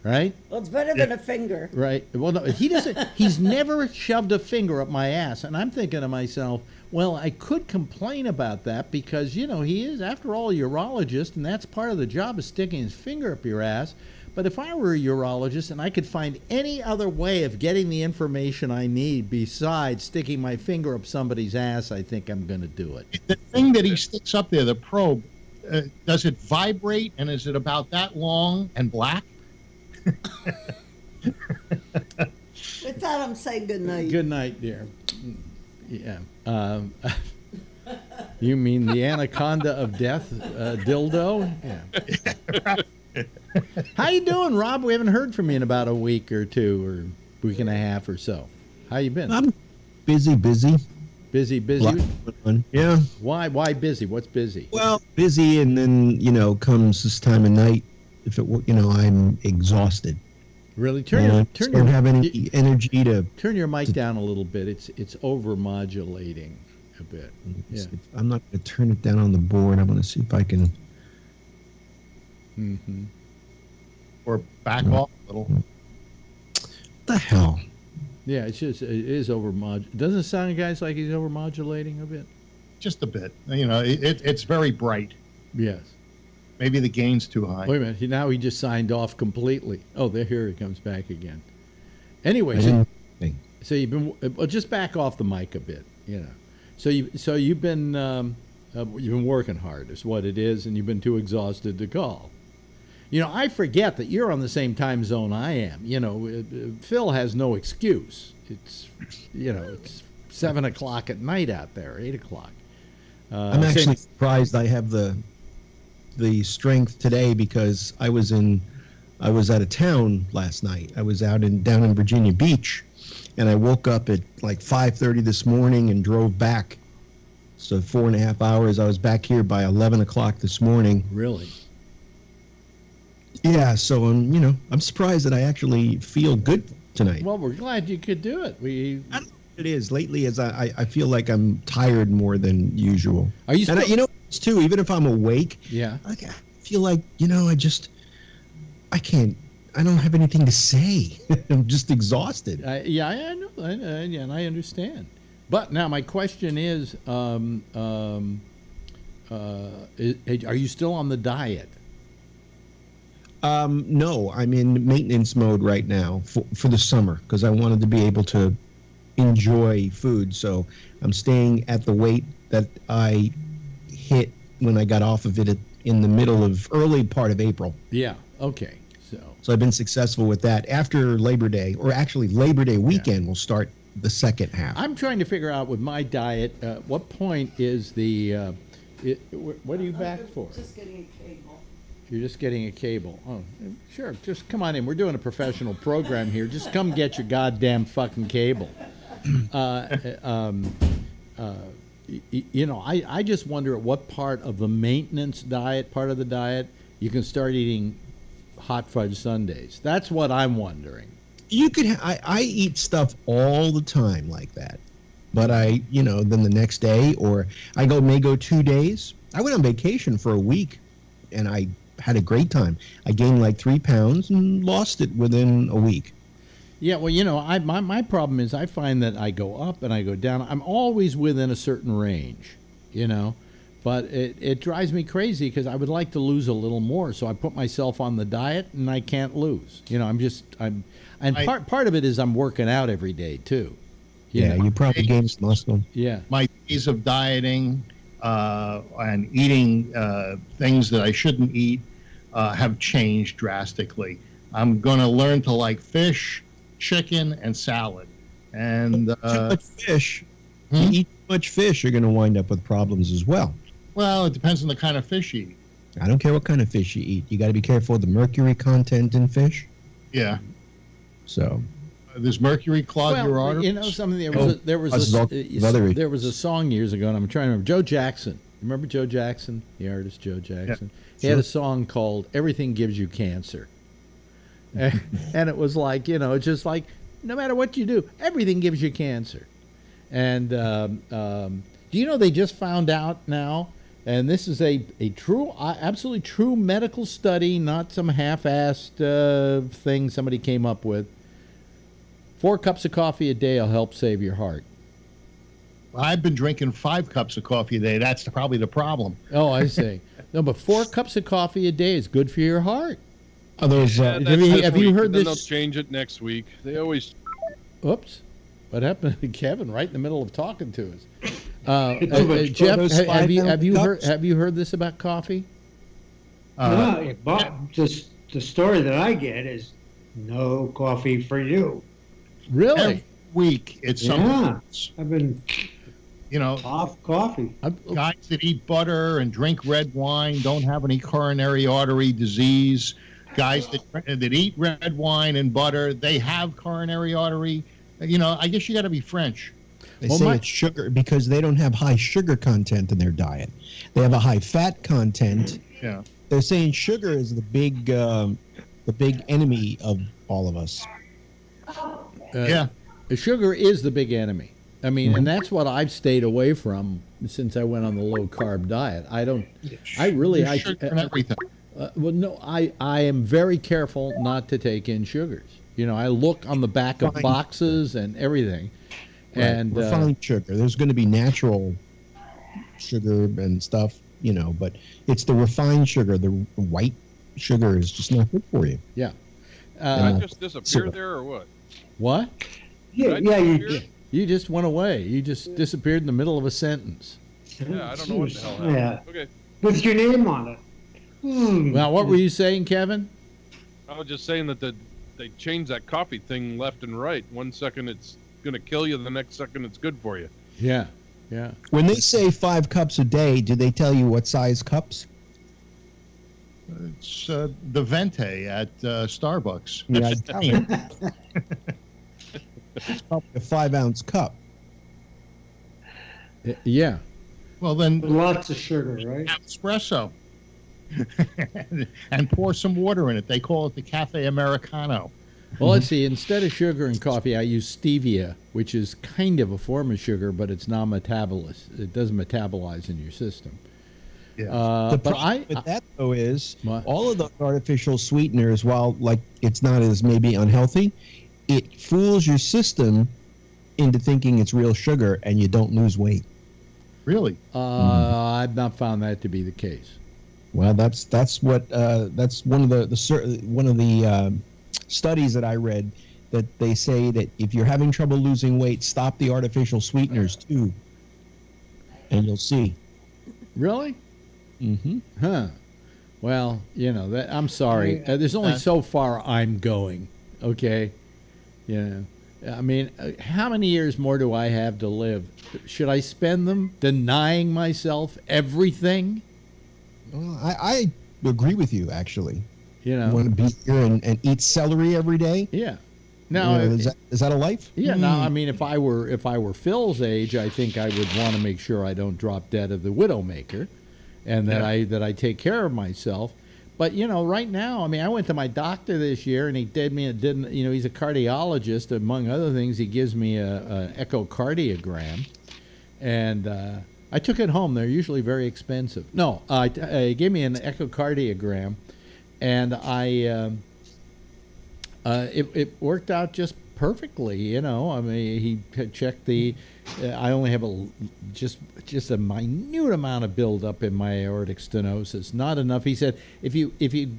Right? Well, it's better than a finger. Right. Well, no, he doesn't. He's never shoved a finger up my ass, and I'm thinking to myself, well, I could complain about that because he is, after all, a urologist, and that's part of the job is sticking his finger up your ass. But if I were a urologist and I could find any other way of getting the information I need besides sticking my finger up somebody's ass, I think I'm going to do it. The thing that he sticks up there, the probe, does it vibrate, and is it about that long and black? With that, I'm saying good night. Good night, dear. Yeah. You mean the anaconda of death, dildo? Yeah. How you doing, Rob? We haven't heard from you in about a week or two, or week and a half or so. How you been? I'm busy. Busy. Yeah. Why busy? What's busy? Well, busy, and then comes this time of night. If it, I'm exhausted. Really? Don't have any energy to turn your mic down a little bit. It's over modulating a bit. Yeah. I'm not going to turn it down on the board. I'm going to see if I can. Mm-hmm. Or back off a little. What the hell? Yeah, it is over mod. Doesn't it sound, guys, like he's over modulating a bit? Just a bit. It's very bright. Yes. Maybe the gain's too high. Wait a minute. Now he just signed off completely. Oh, here he comes back again. Anyway, so you've been just back off the mic a bit. So you've been working hard is what it is, and you've been too exhausted to call. I forget that you're on the same time zone I am. Phil has no excuse. It's 7 o'clock at night out there, 8 o'clock. I'm actually surprised I have the strength today because I was out of town last night. I was down in Virginia Beach, and I woke up at like 5:30 this morning and drove back. So 4.5 hours. I was back here by 11 o'clock this morning. Really? Yeah. So I'm surprised that I actually feel good tonight. Well, we're glad you could do it. I don't know what it is lately. Is I feel like I'm tired more than usual. Are you? And it's too. Even if I'm awake, yeah, I feel like I can't. I don't have anything to say. I'm just exhausted. Yeah, I know, and I understand. But now my question is, are you still on the diet? No, I'm in maintenance mode right now for the summer because I wanted to be able to enjoy food. So I'm staying at the weight that I hit when I got off of it in the early part of April. Yeah. Okay. So I've been successful with that. After Labor Day, or actually Labor Day weekend, will start the second half. I'm trying to figure out with my diet, what point is the, what are you back for? Just getting a cable. You're just getting a cable. Oh, sure. Just come on in. We're doing a professional program here. Just come get your goddamn fucking cable. I just wonder at what part of the maintenance diet, part of the diet, you can start eating hot fudge sundaes. That's what I'm wondering. You could. I eat stuff all the time like that, but then the next day, or I may go 2 days. I went on vacation for a week, and I had a great time. I gained like 3 pounds and lost it within a week. Yeah, well, my problem is I find that I go up and I go down. I'm always within a certain range, but it drives me crazy because I would like to lose a little more. So I put myself on the diet and I can't lose. Part of it is I'm working out every day too. You probably gain some muscle. Yeah. My days of dieting and eating things that I shouldn't eat have changed drastically. I'm going to learn to like fish, chicken, and salad. And too much fish. You eat too much fish, you're going to wind up with problems as well. Well, it depends on the kind of fish you eat. I don't care what kind of fish you eat. You got to be careful of the mercury content in fish. Yeah. So does mercury clog your arteries? Something there was a song years ago, and I'm trying to remember. Joe Jackson. Remember Joe Jackson, the artist Joe Jackson? Yeah, he had a song called "Everything Gives You Cancer," and it was like it's just like no matter what you do, everything gives you cancer. And do you know they just found out now? And this is a true, absolutely true medical study, not some half-assed thing somebody came up with. 4 cups of coffee a day will help save your heart. Well, I've been drinking 5 cups of coffee a day. That's probably the problem. Oh, I see. No, but 4 cups of coffee a day is good for your heart. Are those? Have you heard this? They'll change it next week. They always. Oops. What happened to Kevin right in the middle of talking to us? Jeff, have you heard this about coffee? No, just the story that I get is no coffee for you. Really? Every week it's something else. I've been, off coffee. Guys that eat butter and drink red wine don't have any coronary artery disease. Guys that eat red wine and butter, they have coronary artery. I guess you got to be French. They say it's sugar because they don't have high sugar content in their diet. They have a high fat content. Yeah. They're saying sugar is the big enemy of all of us. Sugar is the big enemy. I mean, and that's what I've stayed away from since I went on the low carb diet. Sugar and everything. Well, no, I am very careful not to take in sugars. I look on the back of boxes and everything. Right. And refined sugar. There's going to be natural sugar and stuff, but it's the refined sugar. The white sugar is just not good for you. Yeah. Did I just disappear there or what? What? Yeah, you just went away. You just disappeared in the middle of a sentence. Yeah, I don't know what the hell happened. Yeah. Okay. With your name on it. Now, what were you saying, Kevin? I was just saying that they changed that coffee thing left and right. 1 second it's going to kill you, the next second it's good for you. Yeah. When they say 5 cups a day, do they tell you what size cups? It's the Venti at Starbucks. Yeah, it's probably a 5-ounce cup. Yeah. Well, then lots of sugar, right? Espresso. And pour some water in it. They call it the Cafe Americano. Well, let's see. Instead of sugar in coffee, I use stevia, which is kind of a form of sugar, but it's non-metabolized. It doesn't metabolize in your system. Yeah. The but problem with that, though, is all of the artificial sweeteners, while like it's not as maybe unhealthy, it fools your system into thinking it's real sugar, and you don't lose weight. Really? I've not found that to be the case. Well, that's what that's one of the studies that I read, that they say that if you're having trouble losing weight, stop the artificial sweeteners too, and you'll see. Really? Mm-hmm. Huh. Well, that I'm sorry. There's only so far I'm going. Okay. I mean, how many years more do I have to live? Should I spend them denying myself everything? Well, I agree with you, actually. You want to be here and eat celery every day? Yeah. Now, is that a life? Yeah. Now, I mean, if I were Phil's age, I think I would want to make sure I don't drop dead of the widowmaker, and that I take care of myself. But right now, I mean, I went to my doctor this year, and he he's a cardiologist. Among other things, he gives me a echocardiogram, and I took it home. They're usually very expensive. No, he gave me an echocardiogram, and it worked out just perfectly. I mean, he checked the. I only have just a minute amount of buildup in my aortic stenosis. Not enough. He said if you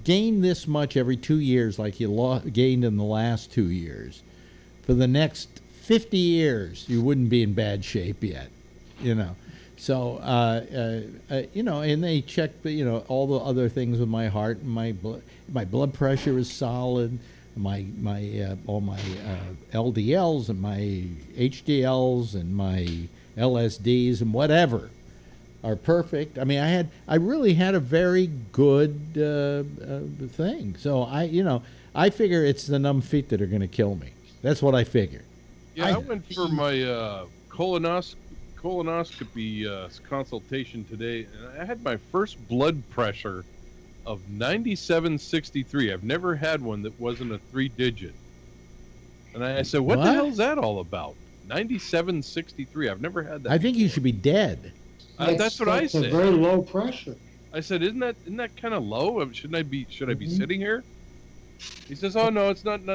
gain this much every 2 years, like you gained in the last 2 years, for the next 50 years, you wouldn't be in bad shape yet. So and they checked all the other things with my heart, and my blood pressure is solid. My all my LDLs and my HDLs and my LSDs and whatever are perfect. I mean, I really had a very good thing. So I figure it's the numb feet that are going to kill me. That's what I figure. Yeah, I went for my colonoscopy consultation today, and I had my first blood pressure of 9763. I've never had one that wasn't a 3-digit. And I said, what the hell is that all about? 9763. I've never had that. I think you should be dead. That's what I said. It's a very low pressure. I said, isn't that kind of low? Should I be sitting here? He says, oh no, it's not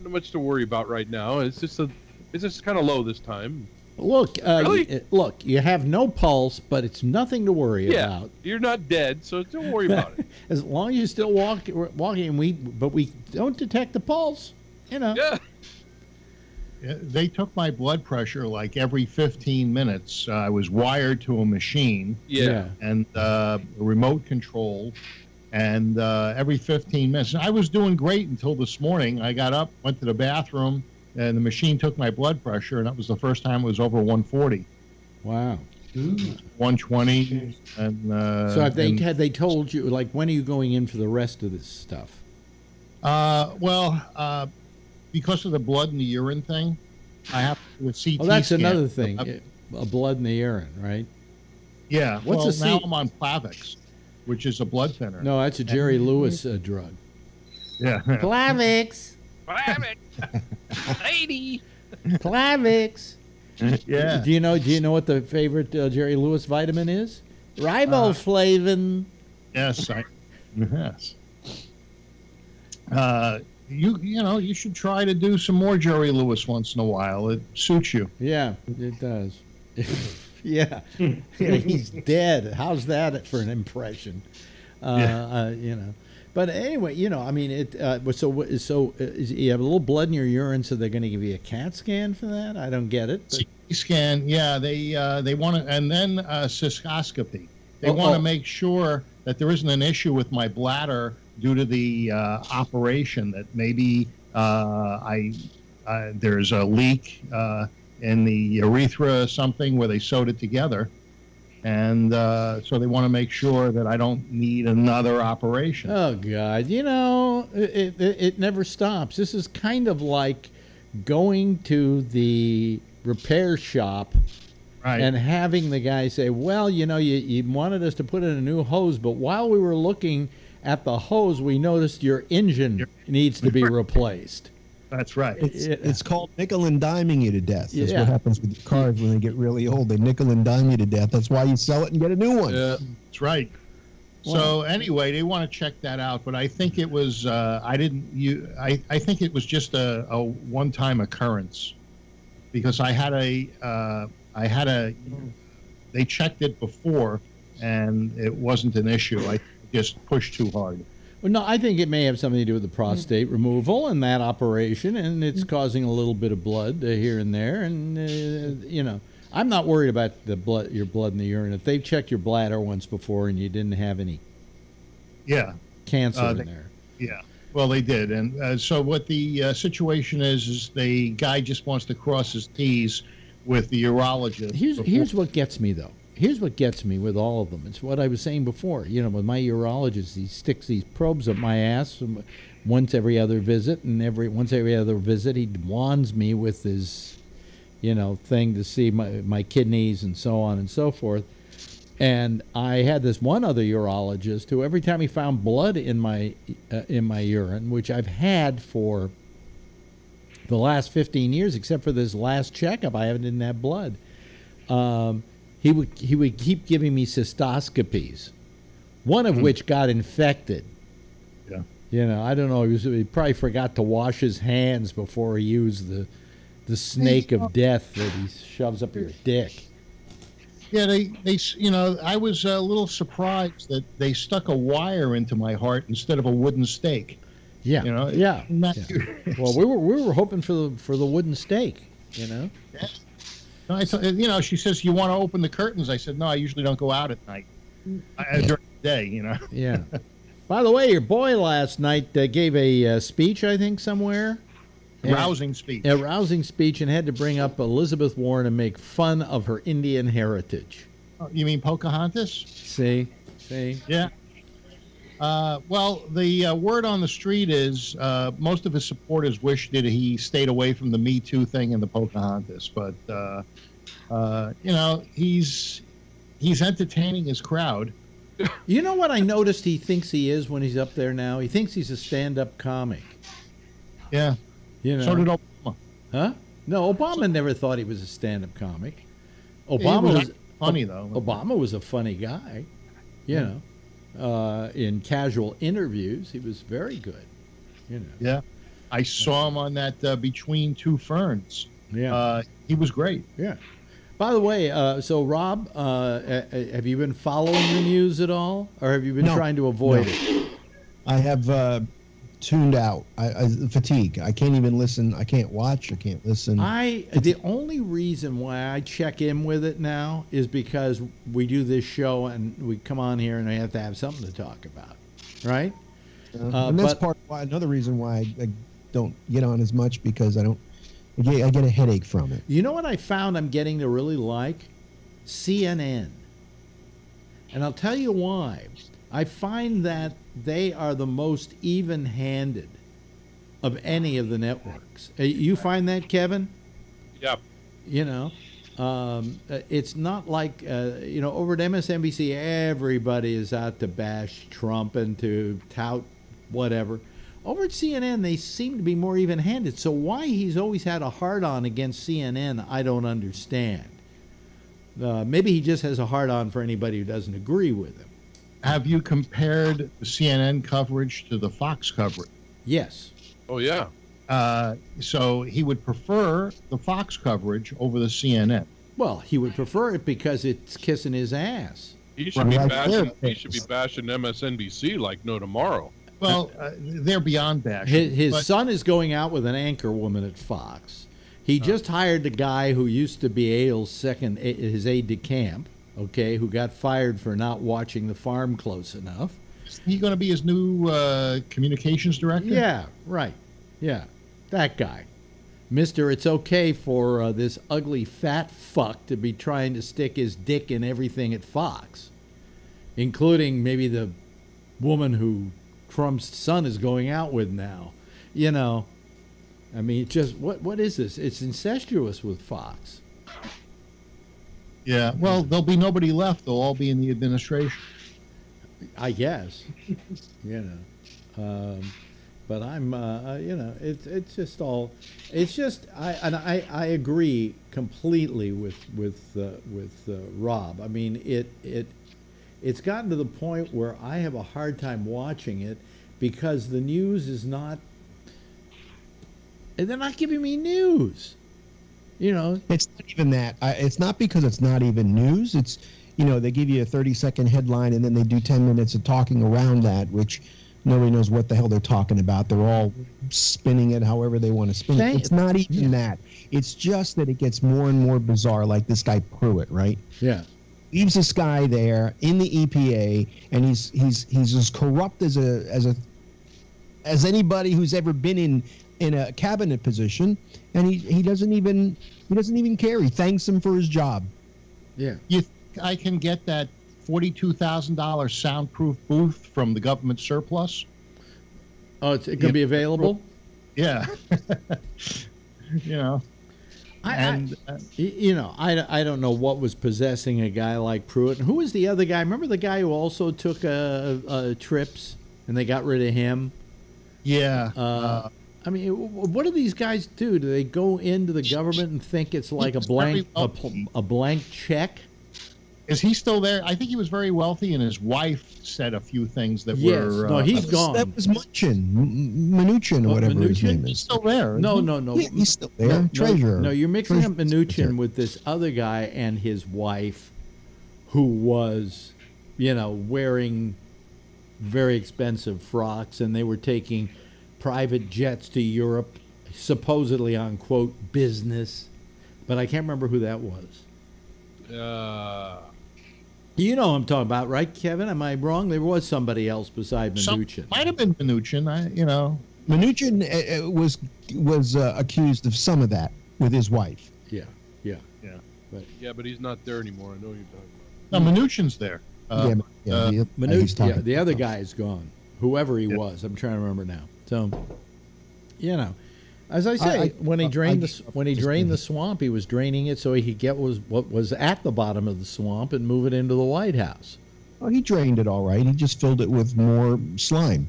much to worry about right now. It's just kind of low this time. Look, really? Look, you have no pulse, but it's nothing to worry about. You're not dead, so don't worry about it. As long as you're still walking, but we don't detect the pulse, Yeah. They took my blood pressure like every 15 minutes. I was wired to a machine. Yeah. And remote control. And every 15 minutes. I was doing great until this morning. I got up, went to the bathroom, and the machine took my blood pressure, and that was the first time it was over 140. Wow. 120. And so have they told you, like, when are you going in for the rest of this stuff? Because of the blood in the urine thing, I have to do a CT Oh, that's scan. another thing. A blood in the urine, right? Yeah. What's now I'm on Plavix, which is a blood thinner. No, that's a Jerry Lewis drug. Yeah. Plavix. Plavix. Lady. Plavix. Yeah. Do you know what the favorite Jerry Lewis vitamin is? Riboflavin. Yes. Yes. You should try to do some more Jerry Lewis once in a while. It suits you. Yeah, it does. Yeah. He's dead. How's that for an impression? But anyway, I mean, so you have a little blood in your urine, so they're going to give you a CAT scan for that? I don't get it. CT scan, yeah. They want to, and then cystoscopy. They want to make sure that there isn't an issue with my bladder due to the operation, that maybe there's a leak in the urethra or something where they sewed it together. And so they want to make sure that I don't need another operation. Oh, God. It never stops. This is kind of like going to the repair shop and having the guy say, well, you wanted us to put in a new hose, but while we were looking at the hose, we noticed your engine needs to be replaced. That's right. It's called nickel and diming you to death. That's Yeah. what happens with your cars when they get really old. They nickel and dime you to death. That's why you sell it and get a new one. Yeah, that's right. So anyway, they want to check that out, but I think it was I think it was just a one-time occurrence because I had a they checked it before and it wasn't an issue. I just pushed too hard. Well, no, I think it may have something to do with the prostate removal and that operation, and it's causing a little bit of blood here and there. And you know, I'm not worried about your blood in the urine. If they've checked your bladder once before and you didn't have any cancer in there. Yeah, well, they did. And so what the situation is the guy just wants to cross his T's with the urologist. Here's what gets me, though. Here's what gets me with all of them. It's what I was saying before. You know, with my urologist, he sticks these probes up my ass once every other visit, and once every other visit, he wands me with his, thing to see my kidneys and so on and so forth. And I had this one other urologist who, every time he found blood in my urine, which I've had for the last 15 years, except for this last checkup, I didn't have blood. He would keep giving me cystoscopies, one of which got infected. Yeah. I don't know. He probably forgot to wash his hands before he used the snake of death that he shoves up your dick. Yeah, they I was a little surprised that they stuck a wire into my heart instead of a wooden stake. Yeah. Yeah. Well, we were hoping for the wooden stake. Yeah. No, she says, you want to open the curtains? I said, no, I usually don't go out at night. During the day, Yeah. By the way, your boy last night gave a speech, I think, somewhere. Rousing speech. A rousing speech, and had to bring up Elizabeth Warren and make fun of her Indian heritage. Oh, you mean Pocahontas? See? Yeah. Well, the word on the street is most of his supporters wish that he stayed away from the Me Too thing and the Pocahontas, but he's entertaining his crowd. You know what I noticed he thinks he is when he's up there now? He thinks he's a stand-up comic. Yeah. So did Obama. Huh? No, Obama never thought he was a stand-up comic. Obama was funny, though. Obama was a funny guy. In casual interviews, he was very good. Yeah. I saw him on that Between Two Ferns. Yeah. He was great. Yeah. By the way, so Rob, have you been following the news at all, or have you been trying to avoid it? I have tuned out. Fatigue. I can't even listen. I can't watch. I can't listen. The only reason why I check in with it now is because we do this show and we come on here and I have to have something to talk about, right? And that's another reason why I don't get on as much, because I get a headache from it. You know what I found I'm getting to really like? CNN. And I'll tell you why. I find that they are the most even-handed of any of the networks. You find that, Kevin? Yep. It's not like, over at MSNBC, everybody is out to bash Trump and to tout whatever. Over at CNN, they seem to be more even-handed. So why he's always had a hard-on against CNN, I don't understand. Maybe he just has a hard-on for anybody who doesn't agree with him. Have you compared the CNN coverage to the Fox coverage? Yes. Oh, yeah. So he would prefer the Fox coverage over the CNN. Well, he would prefer it because it's kissing his ass. He should be bashing MSNBC like no tomorrow. Well, they're beyond bashing. His son is going out with an anchor woman at Fox. He just hired the guy who used to be Ailes' his aide-de-camp. Okay, who got fired for not watching the farm close enough. Is he going to be his new communications director? Yeah, right. Yeah, that guy. Mister, it's okay for this ugly fat fuck to be trying to stick his dick in everything at Fox, including maybe the woman who Trump's son is going out with now. I mean, just what is this? It's incestuous with Fox. Yeah, well, there'll be nobody left. They'll all be in the administration. I guess. But but I'm it's just all, it's just I agree completely with Rob. I mean it's gotten to the point where I have a hard time watching it because the news is not, and they're not giving me news. It's not even that. It's not because it's not even news. It's, they give you a 30-second headline and then they do 10 minutes of talking around that, which nobody knows what the hell they're talking about. They're all spinning it however they want to spin it. It's not even that. It's just that it gets more and more bizarre, like this guy Pruitt, right? Yeah. Leaves this guy there in the EPA, and he's as corrupt as anybody who's ever been in a cabinet position, and he doesn't even care. He thanks him for his job. Yeah. I can get that $42,000 soundproof booth from the government surplus. Oh, it's going to be available? Yeah. I don't know what was possessing a guy like Pruitt. And who was the other guy? Remember the guy who also took trips and they got rid of him? Yeah. I mean, what do these guys do? Do they go into the government and think it's like a blank check? Is he still there? I think he was very wealthy, and his wife said a few things that were... No, he's gone. That was Mnuchin, or whatever his name is. He's still there. No. Yeah, he's still there. Treasurer. No, you're mixing up Mnuchin with this other guy and his wife, who was, wearing very expensive frocks, and they were taking private jets to Europe, supposedly on, quote, business. But I can't remember who that was. You know who I'm talking about, right, Kevin? Am I wrong? There was somebody else beside Mnuchin. Might have been Mnuchin. Mnuchin was accused of some of that with his wife. Yeah. But he's not there anymore. I know you're talking about. No, Mnuchin's there. The other guy is gone. Whoever he was, I'm trying to remember now. So, as I say, when he drained the swamp, he was draining it so he could get what was at the bottom of the swamp and move it into the White House. Oh, he drained it all right. He just filled it with more slime.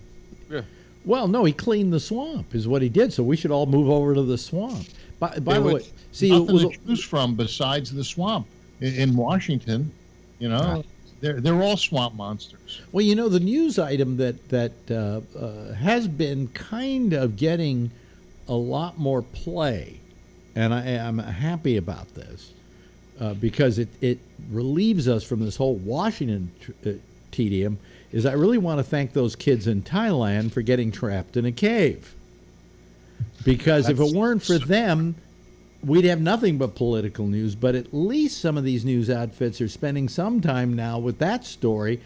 Yeah. Well, no, he cleaned the swamp is what he did. So we should all move over to the swamp. By the way, see, nothing to choose from besides the swamp in Washington. They're all swamp monsters. Well, the news item that has been kind of getting a lot more play, and I'm happy about this because it relieves us from this whole Washington tedium, is I really want to thank those kids in Thailand for getting trapped in a cave. Because if it weren't for them, we'd have nothing but political news, but at least some of these news outfits are spending some time now with that story,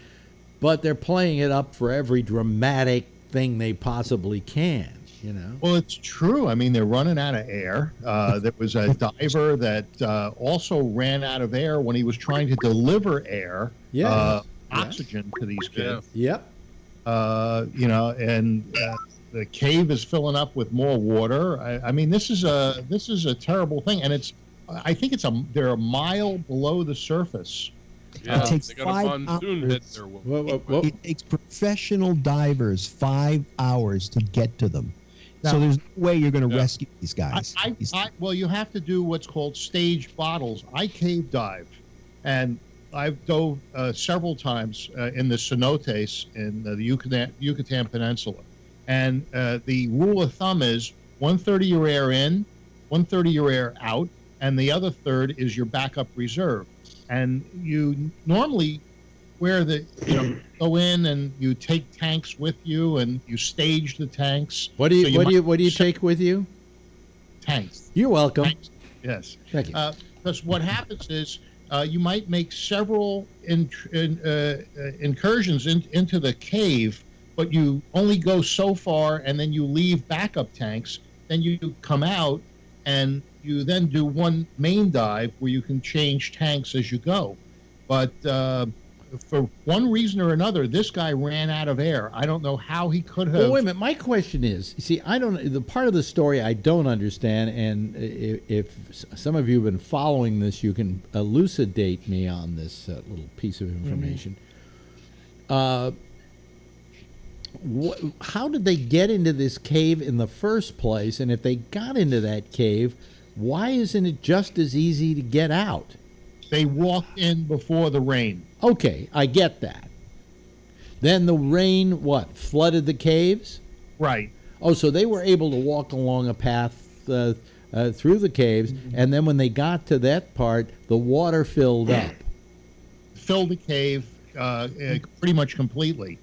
but they're playing it up for every dramatic thing they possibly can, Well, it's true. I mean, they're running out of air. There was a diver that also ran out of air when he was trying to deliver air, oxygen to these kids. Yep. The cave is filling up with more water. I mean, this is a terrible thing, and I think they're a mile below the surface. Yeah, it takes 5 hours. It takes professional divers 5 hours to get to them. Now, so there's no way you're going to rescue these guys. Well, you have to do what's called stage bottles. I cave dive, and I've dove several times in the cenotes in the Yucatan Peninsula. And the rule of thumb is 1/3 of your air in, 1/3 of your air out, and the other third is your backup reserve. And you normally go in and you take tanks with you, and you stage the tanks. What do you take with you? Tanks. You're welcome. Tanks. Yes. Thank you. Because what happens is you might make several incursions into the cave, but you only go so far, and then you leave backup tanks. Then you come out, and you then do one main dive where you can change tanks as you go. But for one reason or another, this guy ran out of air. I don't know how he could have. Well, wait a minute. My question is, see, the part of the story I don't understand, and if some of you have been following this, you can elucidate me on this little piece of information. how did they get into this cave in the first place? And if they got into that cave, why isn't it just as easy to get out? They walked in before the rain. Okay, I get that. Then the rain, flooded the caves? Right. Oh, so they were able to walk along a path through the caves, and then when they got to that part, the water filled up. Filled the cave pretty much completely.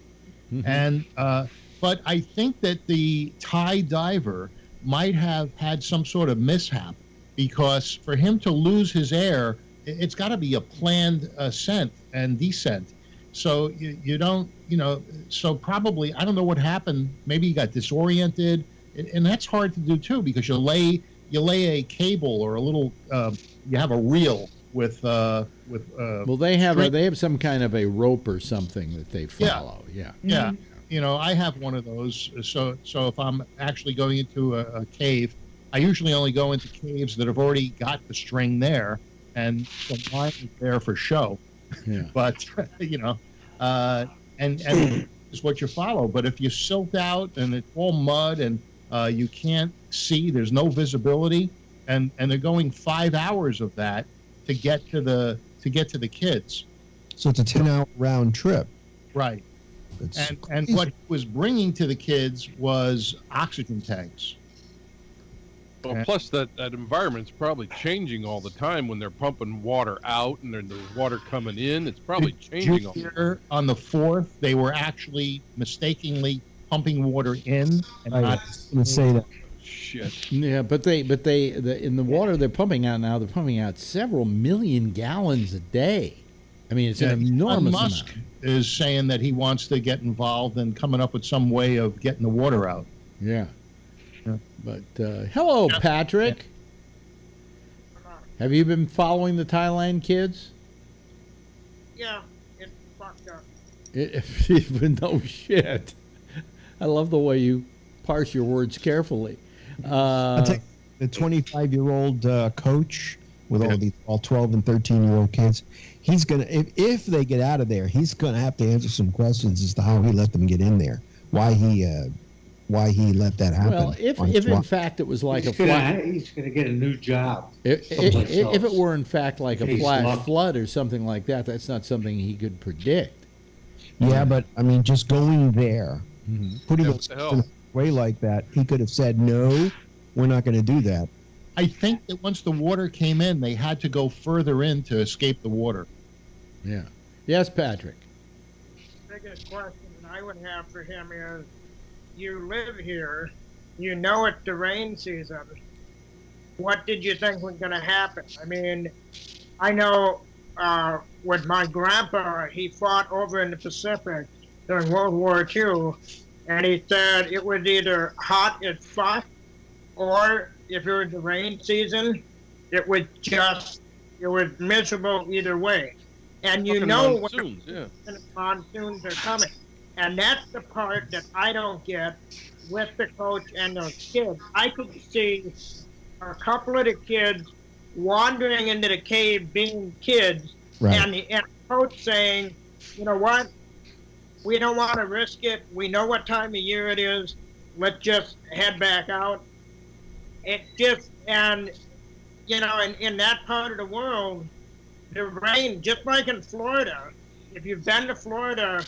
And but I think that the Thai diver might have had some sort of mishap, because for him to lose his air, it's got to be a planned ascent and descent. So you don't, so probably, I don't know what happened. Maybe he got disoriented, and that's hard to do too, because you lay a cable or a little, you have a reel with well, they have some kind of a rope or something that they follow. Yeah. I have one of those. So if I'm actually going into a cave, I usually only go into caves that have already got the string there, and the line is there for show. Yeah. But and is what you follow. But if you silt out and it's all mud and you can't see, there's no visibility, and they're going 5 hours of that to get to the kids. So it's a 10-hour round trip. Right. And what he was bringing to the kids was oxygen tanks. Well, plus that environment's probably changing all the time when they're pumping water out and then there's water coming in. It's probably changing all the time. On the 4th, they were actually mistakenly pumping water in. And not say that. Shit. Yeah, but in the water they're pumping out now, they're pumping out several million gallons a day. I mean, it's an enormous Musk amount. Is saying that he wants to get involved and coming up with some way of getting the water out. Yeah. But hello, Patrick. Have you been following the Thailand kids? Yeah, it's fucked up. No shit. I love the way you parse your words carefully. I take the 25-year-old coach with all 12 and 13-year-old kids. He's gonna, if they get out of there, he's gonna have to answer some questions as to how he let them get in there, why he let that happen. Well, if in fact it was like he's going to get a new job. If it were in fact like a flash flood or something like that, that's not something he could predict. Yeah, but I mean, just going there, putting it in a way like that, he could have said, "No, we're not going to do that." I think that once the water came in, they had to go further in to escape the water. Yeah. Yes, Patrick. The biggest question I would have for him is, you live here, you know it's the rain season. What did you think was going to happen? I mean, I know with my grandpa, he fought over in the Pacific during World War II, and he said it was either hot as fuck, or if it was the rain season, it was miserable either way. And you know when monsoons are coming. And that's the part that I don't get with the coach and those kids. I could see a couple of the kids wandering into the cave being kids, and the coach saying, you know what, we don't want to risk it. We know what time of year it is. Let's just head back out. It just, and, you know, in that part of the world, the rain, just like in Florida, if you've been to Florida,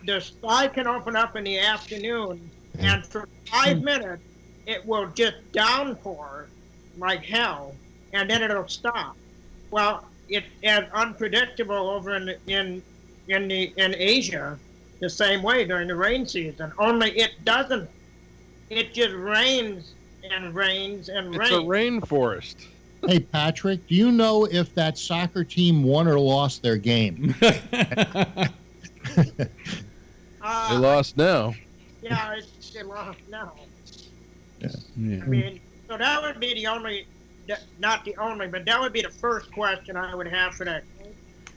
the sky can open up in the afternoon, and for 5 minutes, it will just downpour like hell, and then it'll stop. Well, it's as unpredictable over in Asia the same way during the rain season. Only it doesn't. It just rains and rains and rains. It's a rainforest. Hey, Patrick, do you know if that soccer team won or lost their game? They lost now. Yeah, they lost now. Yeah. Yeah. I mean, so that would be the only, not the only, but that would be the first question I would have for that.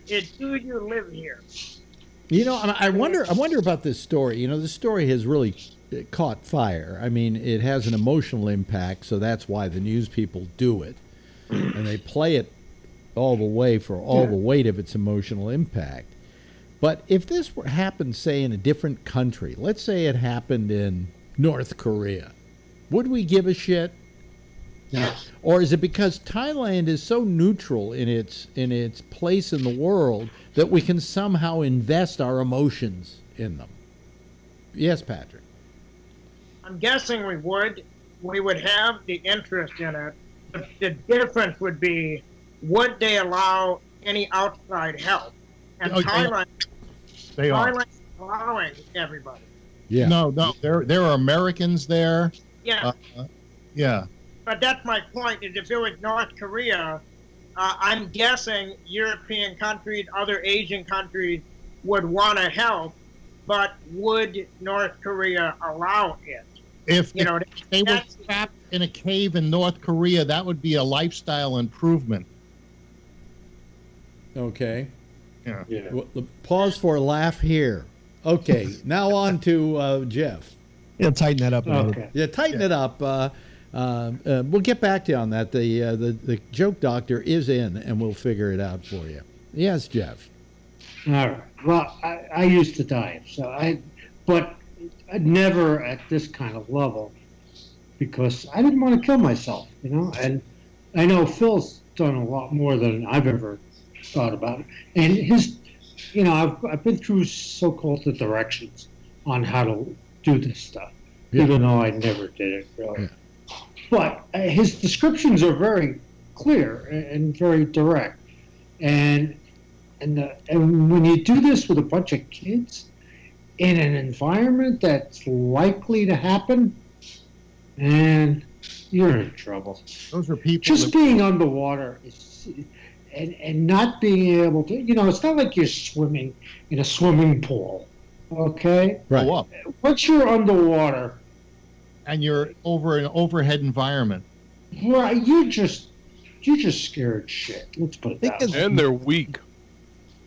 Is, do you live here? You know, I wonder about this story. You know, this story has really caught fire. I mean, it has an emotional impact, so that's why the news people do it. And they play it all the way for all the weight of its emotional impact. But if this happened, say, in a different country, let's say it happened in North Korea, would we give a shit? No. Or is it because Thailand is so neutral in its place in the world that we can somehow invest our emotions in them? Yes, Patrick. I'm guessing we would. We would have the interest in it. The difference would be, would they allow any outside help? And Thailand's allowing everybody. Yeah. No, there are Americans there. Yeah. Yeah. But that's my point, is if it was North Korea, I'm guessing European countries, other Asian countries would want to help, but would North Korea allow it? If they were trapped in a cave in North Korea, that would be a lifestyle improvement. Okay. Yeah. Well, pause for a laugh here. Okay, now on to Jeff. Yeah, tighten that up a little. Okay. Yeah, tighten it up. We'll get back to you on that. The joke doctor is in, and we'll figure it out for you. Yes, Jeff. All right. Well, I used to dive, but never at this kind of level, because I didn't want to kill myself, And I know Phil's done a lot more than I've ever thought about, and his, I've been through so-called the directions on how to do this stuff, even though I never did it really. Yeah. But his descriptions are very clear and very direct, and when you do this with a bunch of kids in an environment that's likely to happen, and you're in trouble. Those are people. Just being underwater and not being able to, it's not like you're swimming in a swimming pool, okay? Right. Once you're underwater, and you're over an overhead environment, right? You're just scared shit. Let's put it that way. And they're weak.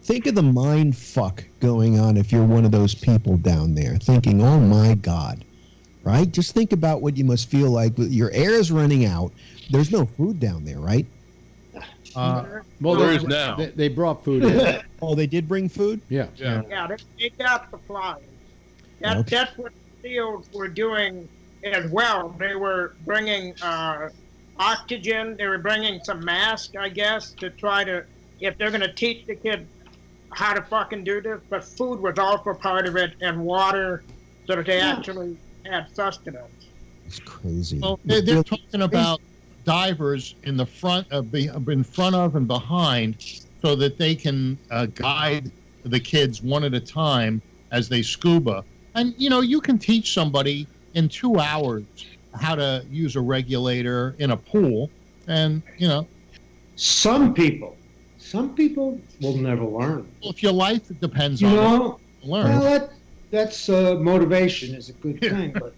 Think of the mind fuck going on if you're one of those people down there thinking, oh my God, right? Just think about what you must feel like. Your air is running out. There's no food down there, right? Well, there is now. They brought food in. Oh, they did bring food? Yeah. Yeah, they got supplies. That's what the SEALs were doing as well. They were bringing oxygen. They were bringing some masks, I guess, to try to, if they're going to teach the kids how to fucking do this, but food was also part of it, and water, so that they actually had sustenance. It's crazy. Well, they're talking about divers in the front of and behind, so that they can guide the kids one at a time as they scuba. And you can teach somebody in 2 hours how to use a regulator in a pool, and some people will never learn. Well, if your life depends on it, learn. Well, that's motivation is a good thing, but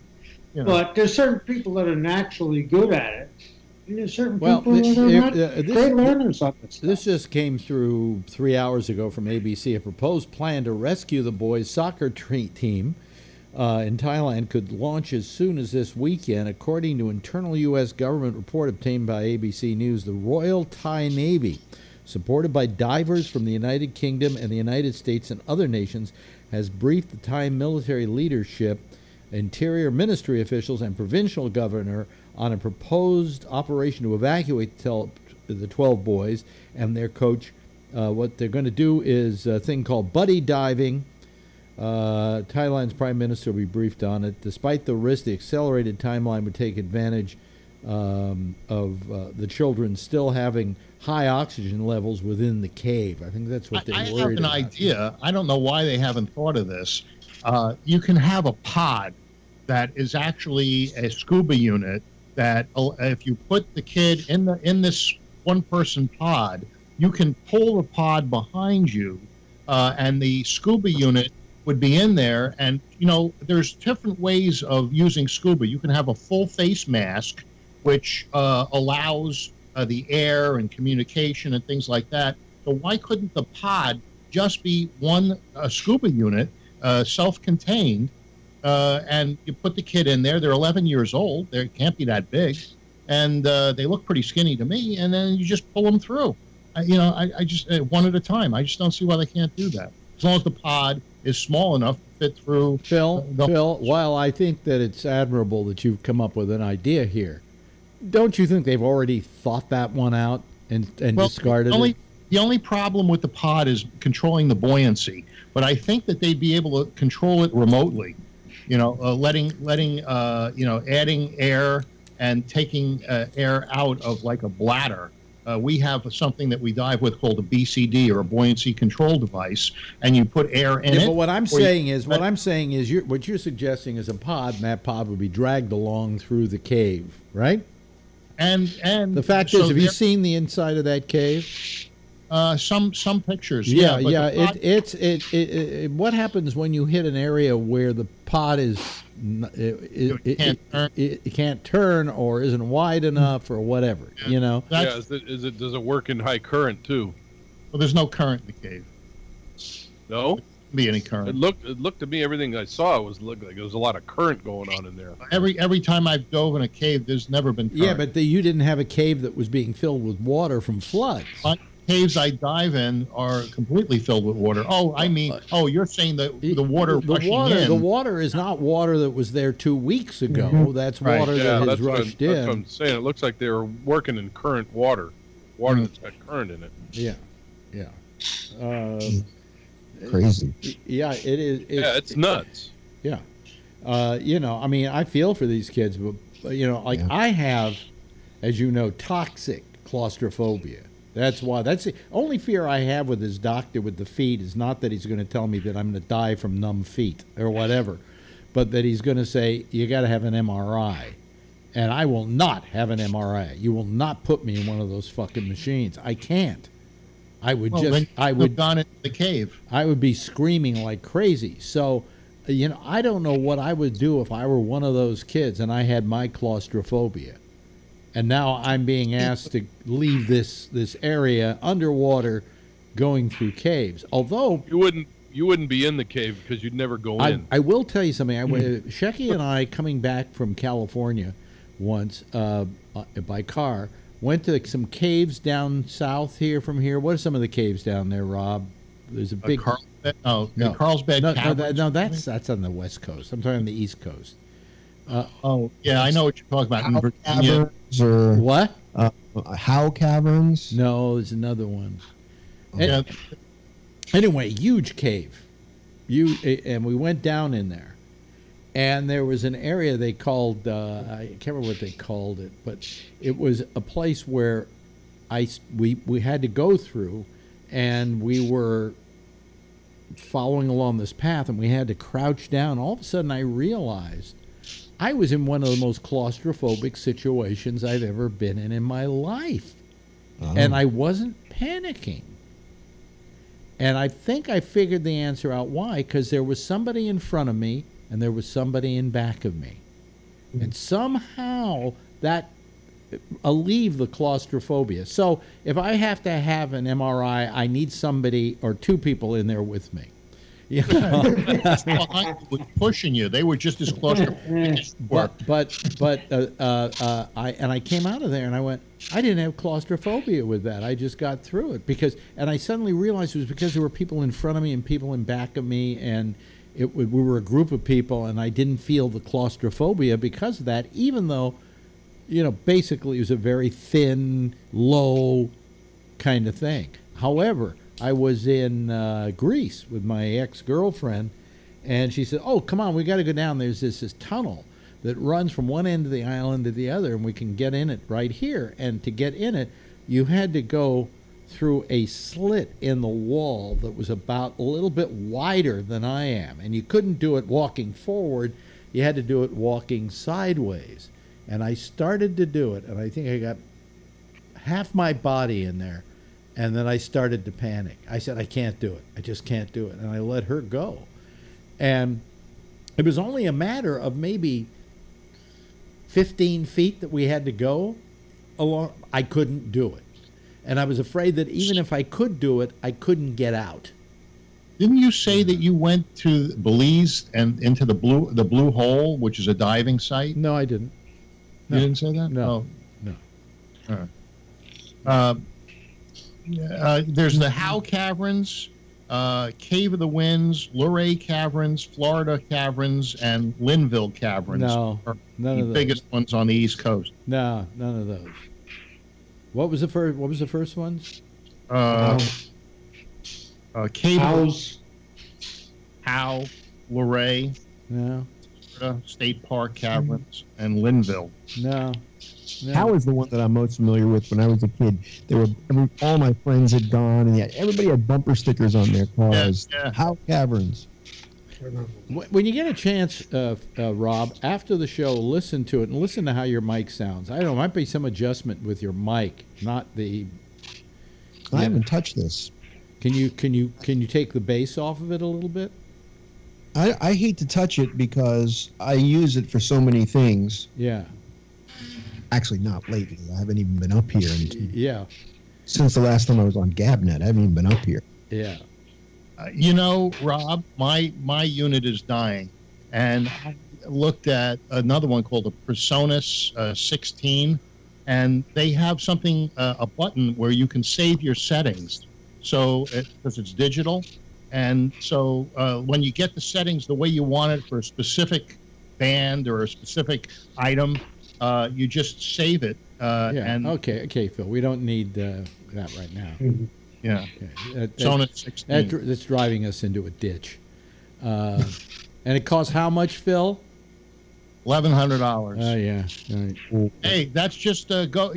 but there's certain people that are naturally good at it. And there's certain people that are not great learners on this stuff. This just came through 3 hours ago from ABC. A proposed plan to rescue the boys' soccer team in Thailand could launch as soon as this weekend, according to internal U.S. government report obtained by ABC News. The Royal Thai Navy, supported by divers from the United Kingdom and the United States and other nations, has briefed the Thai military leadership, Interior Ministry officials, and provincial governor on a proposed operation to evacuate the 12 boys and their coach. What they're going to do is a thing called buddy diving. Thailand's prime minister will be briefed on it. Despite the risk, the accelerated timeline would take advantage of the children still having high oxygen levels within the cave. I think that's what they're worried about. I have an idea. I don't know why they haven't thought of this. You can have a pod that is actually a scuba unit that if you put the kid in this one-person pod, you can pull the pod behind you, and the scuba unit would be in there. And, there's different ways of using scuba. You can have a full face mask, which allows the air and communication and things like that. So why couldn't the pod just be one scuba unit, self-contained, and you put the kid in there? They're 11 years old. They can't be that big. And they look pretty skinny to me. And then you just pull them through. I just one at a time. I just don't see why they can't do that. as long as the pod is small enough to fit through. Phil, while I think that it's admirable that you've come up with an idea here, don't you think they've already thought that one out and discarded it? The only problem with the pod is controlling the buoyancy, but I think that they'd be able to control it remotely. Adding air and taking air out of like a bladder. We have something that we dive with called a BCD, or a buoyancy control device, and you put air in it. But what I'm saying is, what you're suggesting is a pod, and that pod would be dragged along through the cave, right? And the fact is, have you seen the inside of that cave? Some pictures. Yeah. What happens when you hit an area where the pod is it can't turn or isn't wide enough or whatever? Does it work in high current too? Well, there's no current in the cave. No, be any current. It looked to me, everything I saw looked like there was a lot of current going on in there. Every time I've dove in a cave, there's never been current. Yeah, but you didn't have a cave that was being filled with water from floods. Caves I dive in are completely filled with water. You're saying the water rushing in. The water is not water that was there 2 weeks ago. Mm-hmm. That's water that has rushed in. That's what I'm saying. It looks like they were working in current water that's got current in it. Yeah. Crazy. Yeah, it is. It's nuts. Yeah. I feel for these kids, but I have, as you know, toxic claustrophobia. That's the only fear I have with his doctor with the feet is not that he's going to tell me that I'm going to die from numb feet or whatever, but that he's going to say, you got to have an MRI. And I will not have an MRI. You will not put me in one of those fucking machines. I can't. I would gone into the cave. I would be screaming like crazy. So, I don't know what I would do if I were one of those kids and I had my claustrophobia. And now I'm being asked to leave this area underwater, going through caves. Although you wouldn't be in the cave because you'd never go in. I will tell you something. Shecky and I, coming back from California once by car, went to some caves down south here from here. What are some of the caves down there, Rob? There's a big Carlsbad. No, that's on the West Coast. I'm talking on the East Coast. I know what you're talking about. In Virginia. Or what? Howe Caverns? No, there's another one. Anyway, huge cave. And we went down in there, and there was an area they called I can't remember what they called it, but it was a place where we had to go through, and we were following along this path, and we had to crouch down. All of a sudden, I realized I was in one of the most claustrophobic situations I've ever been in my life. And I wasn't panicking. And I think I figured the answer out why, because there was somebody in front of me and there was somebody in back of me. And somehow that alleviated the claustrophobia. So if I have to have an MRI, I need somebody or two people in there with me. I was pushing you. They were just as claustrophobic. I came out of there and I went, I didn't have claustrophobia with that. I just got through it and I suddenly realized it was because there were people in front of me and people in back of me, and we were a group of people, and I didn't feel the claustrophobia because of that, even though, basically it was a very thin, low kind of thing. However, I was in Greece with my ex-girlfriend, and she said, oh, come on, we got to go down. There's this tunnel that runs from one end of the island to the other, and we can get in it right here. And to get in it, you had to go through a slit in the wall that was about a little bit wider than I am. And you couldn't do it walking forward. You had to do it walking sideways. And I started to do it, and I think I got half my body in there. And then I started to panic. I said, I can't do it. I just can't do it. And I let her go. And it was only a matter of maybe 15 feet that we had to go along. I couldn't do it. And I was afraid that even if I could do it, I couldn't get out. Didn't you say that you went to Belize and into the Blue Hole, which is a diving site? No, I didn't. You didn't say that? No. No. All right. There's the Howe Caverns, Cave of the Winds, Luray Caverns, Florida Caverns, and Linville Caverns. No, are none the of those. biggest ones on the East Coast. No, none of those. What was the first? What was the first ones? Cave House. Howe, Luray, No, Florida State Park Caverns, and Linville. no. How is the one that I'm most familiar with? When I was a kid, all my friends had gone, and everybody had bumper stickers on their cars. Yeah. How Caverns. When you get a chance, Rob, after the show, listen to it and listen to how your mic sounds. I don't know, might be some adjustment with your mic, not the. I haven't touched this. Can you take the bass off of it a little bit? I hate to touch it because I use it for so many things. Yeah. Actually, not lately. I haven't even been up here. Since the last time I was on Gabnet, I haven't even been up here. Yeah. Rob, my unit is dying, and I looked at another one called the Presonus 16, and they have something, a button where you can save your settings. So, because it's digital, and so when you get the settings the way you want it for a specific band or a specific item, you just save it. And okay, Phil. We don't need that right now. Yeah. Okay. Presonus 16. That's driving us into a ditch. And it costs how much, Phil? $1,100. Oh yeah. Right. Hey, that's just go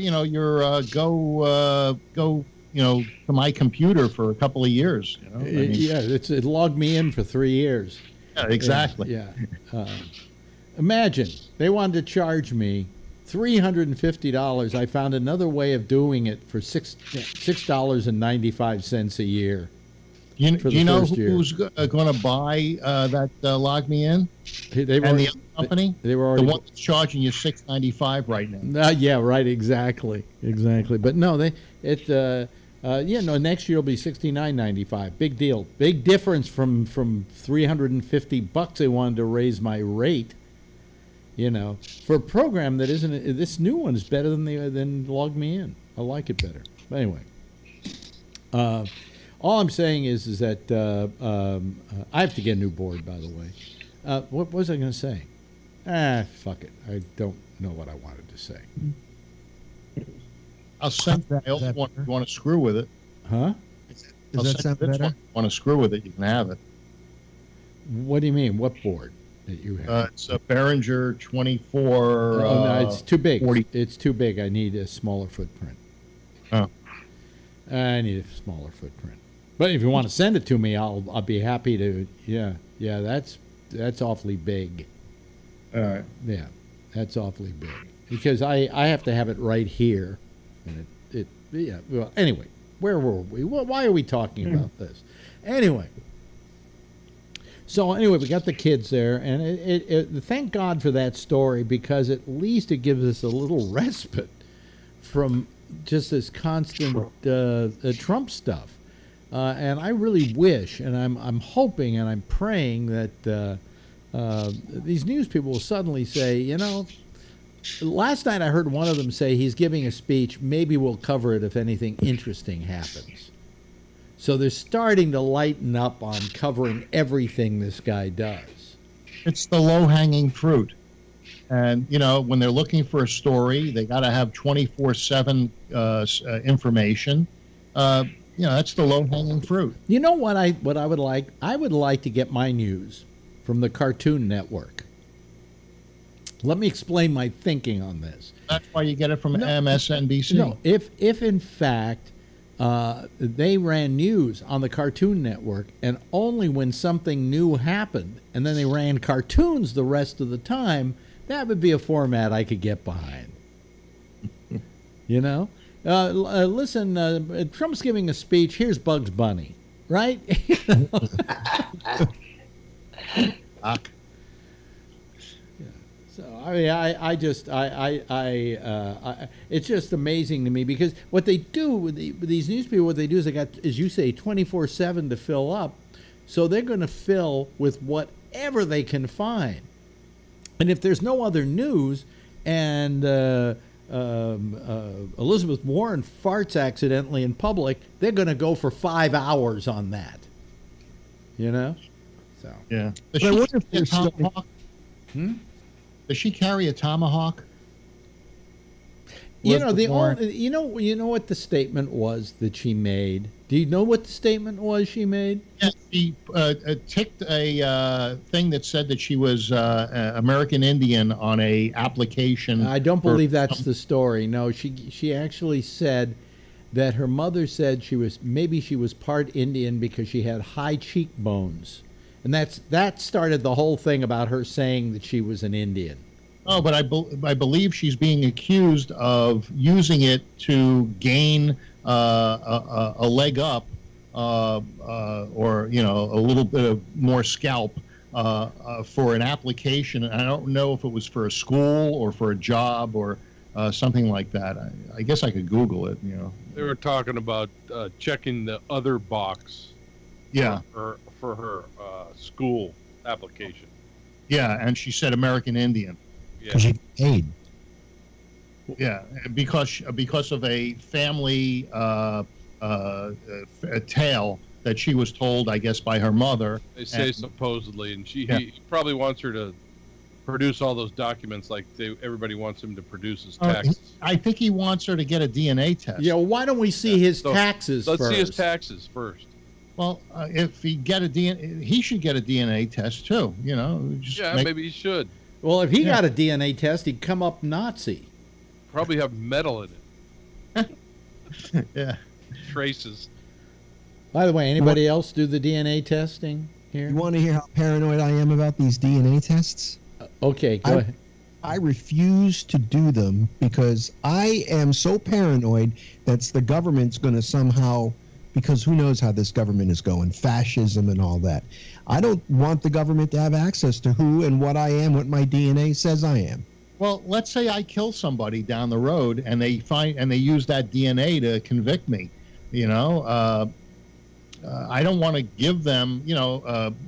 to my computer for a couple of years. It logged me in for 3 years. Yeah, exactly. Yeah. Imagine they wanted to charge me $350. I found another way of doing it for $6.95 a year. You know who's going to buy that log me in? The other company. They were already the one that's charging you $6.95 right now. Yeah, right. Exactly. But no, next year it'll be $69.95. Big deal. Big difference from $350 they wanted to raise my rate. For a program that isn't. This new one is better than Log Me In. I like it better. But anyway, all I'm saying is that I have to get a new board. By the way, what was I going to say? Fuck it. I don't know what I wanted to say. I'll send that. I also want to screw with it. Huh? Does that sound better? Want to screw with it? You can have it. What do you mean? What board that you have? It's a Behringer 24. Oh no, it's too big. 40. It's too big. I need a smaller footprint. Oh. I need a smaller footprint. But if you want to send it to me, I'll be happy to. Yeah. That's awfully big. All right. Yeah, that's awfully big because I have to have it right here, and yeah. Well, anyway, where were we? Why are we talking about this? Anyway. So anyway, we got the kids there, and thank God for that story because at least it gives us a little respite from just this constant Trump stuff. And I really wish, and I'm hoping, and I'm praying that these news people will suddenly say, last night I heard one of them say he's giving a speech. Maybe we'll cover it if anything interesting happens. So they're starting to lighten up on covering everything this guy does. It's the low-hanging fruit. And, when they're looking for a story, they got to have 24/7 information. That's the low-hanging fruit. You know what I would like? I would like to get my news from the Cartoon Network. Let me explain my thinking on this. That's why you get it from MSNBC. No, if in fact they ran news on the Cartoon Network and only when something new happened, and then they ran cartoons the rest of the time, that would be a format I could get behind. Listen, Trump's giving a speech. Here's Bugs Bunny, right? So I mean, it's just amazing to me because what they do with these news people, what they do is they got, as you say, 24/7 to fill up, so they're going to fill with whatever they can find, and if there's no other news, and Elizabeth Warren farts accidentally in public, they're going to go for 5 hours on that. You know? So yeah. But I wonder if there's tomahawk. Does she carry a tomahawk? You know you know what the statement was that she made? Do you know what the statement was she made? Yeah, she ticked a thing that said that she was American Indian on a application. I don't believe that's the story. No, she actually said that her mother said she was part Indian because she had high cheekbones, and that started the whole thing about her saying that she was an Indian. Oh, but I believe she's being accused of using it to gain a leg up, or a little bit of more scalp for an application. I don't know if it was for a school or for a job or something like that. I guess I could Google it. They were talking about checking the other box. Yeah. For her school application. Yeah, and she said American Indian. Because she paid. Yeah, because of a family a tale that she was told, I guess, by her mother. They say supposedly, and he probably wants her to produce all those documents like everybody wants him to produce his taxes. I think he wants her to get a DNA test. Yeah, why don't we see his taxes let's first? See his taxes first. Well, if he get a DNA, he should get a DNA test too. Maybe he should. Well, if he got a DNA test, he'd come up Nazi. Probably have metal in it. Yeah. Traces. By the way, anybody else do the DNA testing here? You want to hear how paranoid I am about these DNA tests? Okay, go ahead. I refuse to do them because I am so paranoid that the government's going to somehow, because who knows how this government is going, fascism and all that. I don't want the government to have access to who and what I am, what my DNA says I am. Well, let's say I kill somebody down the road and they use that DNA to convict me. I don't want to give them,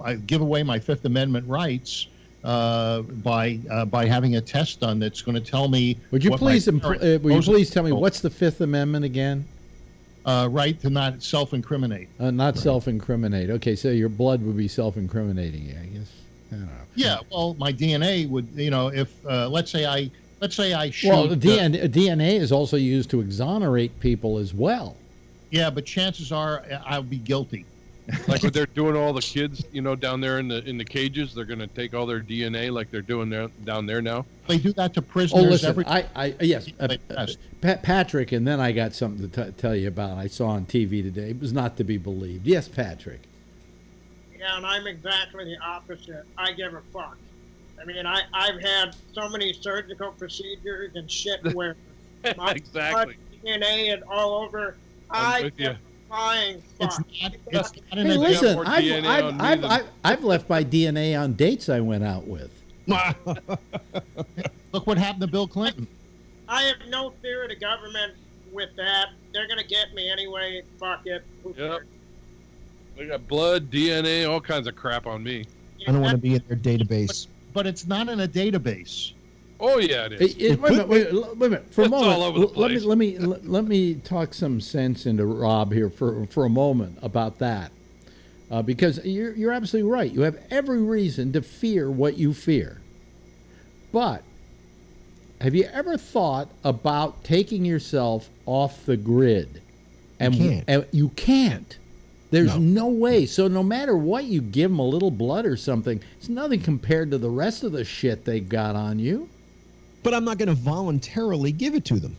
I give away my Fifth Amendment rights by having a test done that's going to tell me. Would you please tell me what's the Fifth Amendment again? Right to not self-incriminate. Not self-incriminate. Okay, so your blood would be self-incriminating, I guess. I don't know. Yeah, well, my DNA would, if let's say I shoot. Well, DNA is also used to exonerate people as well. Yeah, but chances are I'll be guilty. Like when they're doing all the kids, down there in the cages, they're going to take all their DNA like they're doing down there now. They do that to prisoners. Oh, listen, yes, Patrick, and then I got something to tell you about. I saw on TV today. It was not to be believed. Yes, Patrick. Yeah, and I'm exactly the opposite. I give a fuck. I mean, I've had so many surgical procedures and shit where my exactly DNA is all over. I give a flying fuck. Hey, listen, I've left my DNA on dates I went out with. Look what happened to Bill Clinton. I have no fear of the government with that. They're going to get me anyway. Fuck it. Yep. They got blood, DNA, all kinds of crap on me. I don't want to be in their database. But it's not in a database. Oh yeah, it is. Wait a minute. For a moment, let me talk some sense into Rob here for a moment about that, because you're absolutely right. You have every reason to fear what you fear, but have you ever thought about taking yourself off the grid? And you can't. There's no way. So no matter what you give them, a little blood or something, it's nothing compared to the rest of the shit they got on you. But I'm not going to voluntarily give it to them.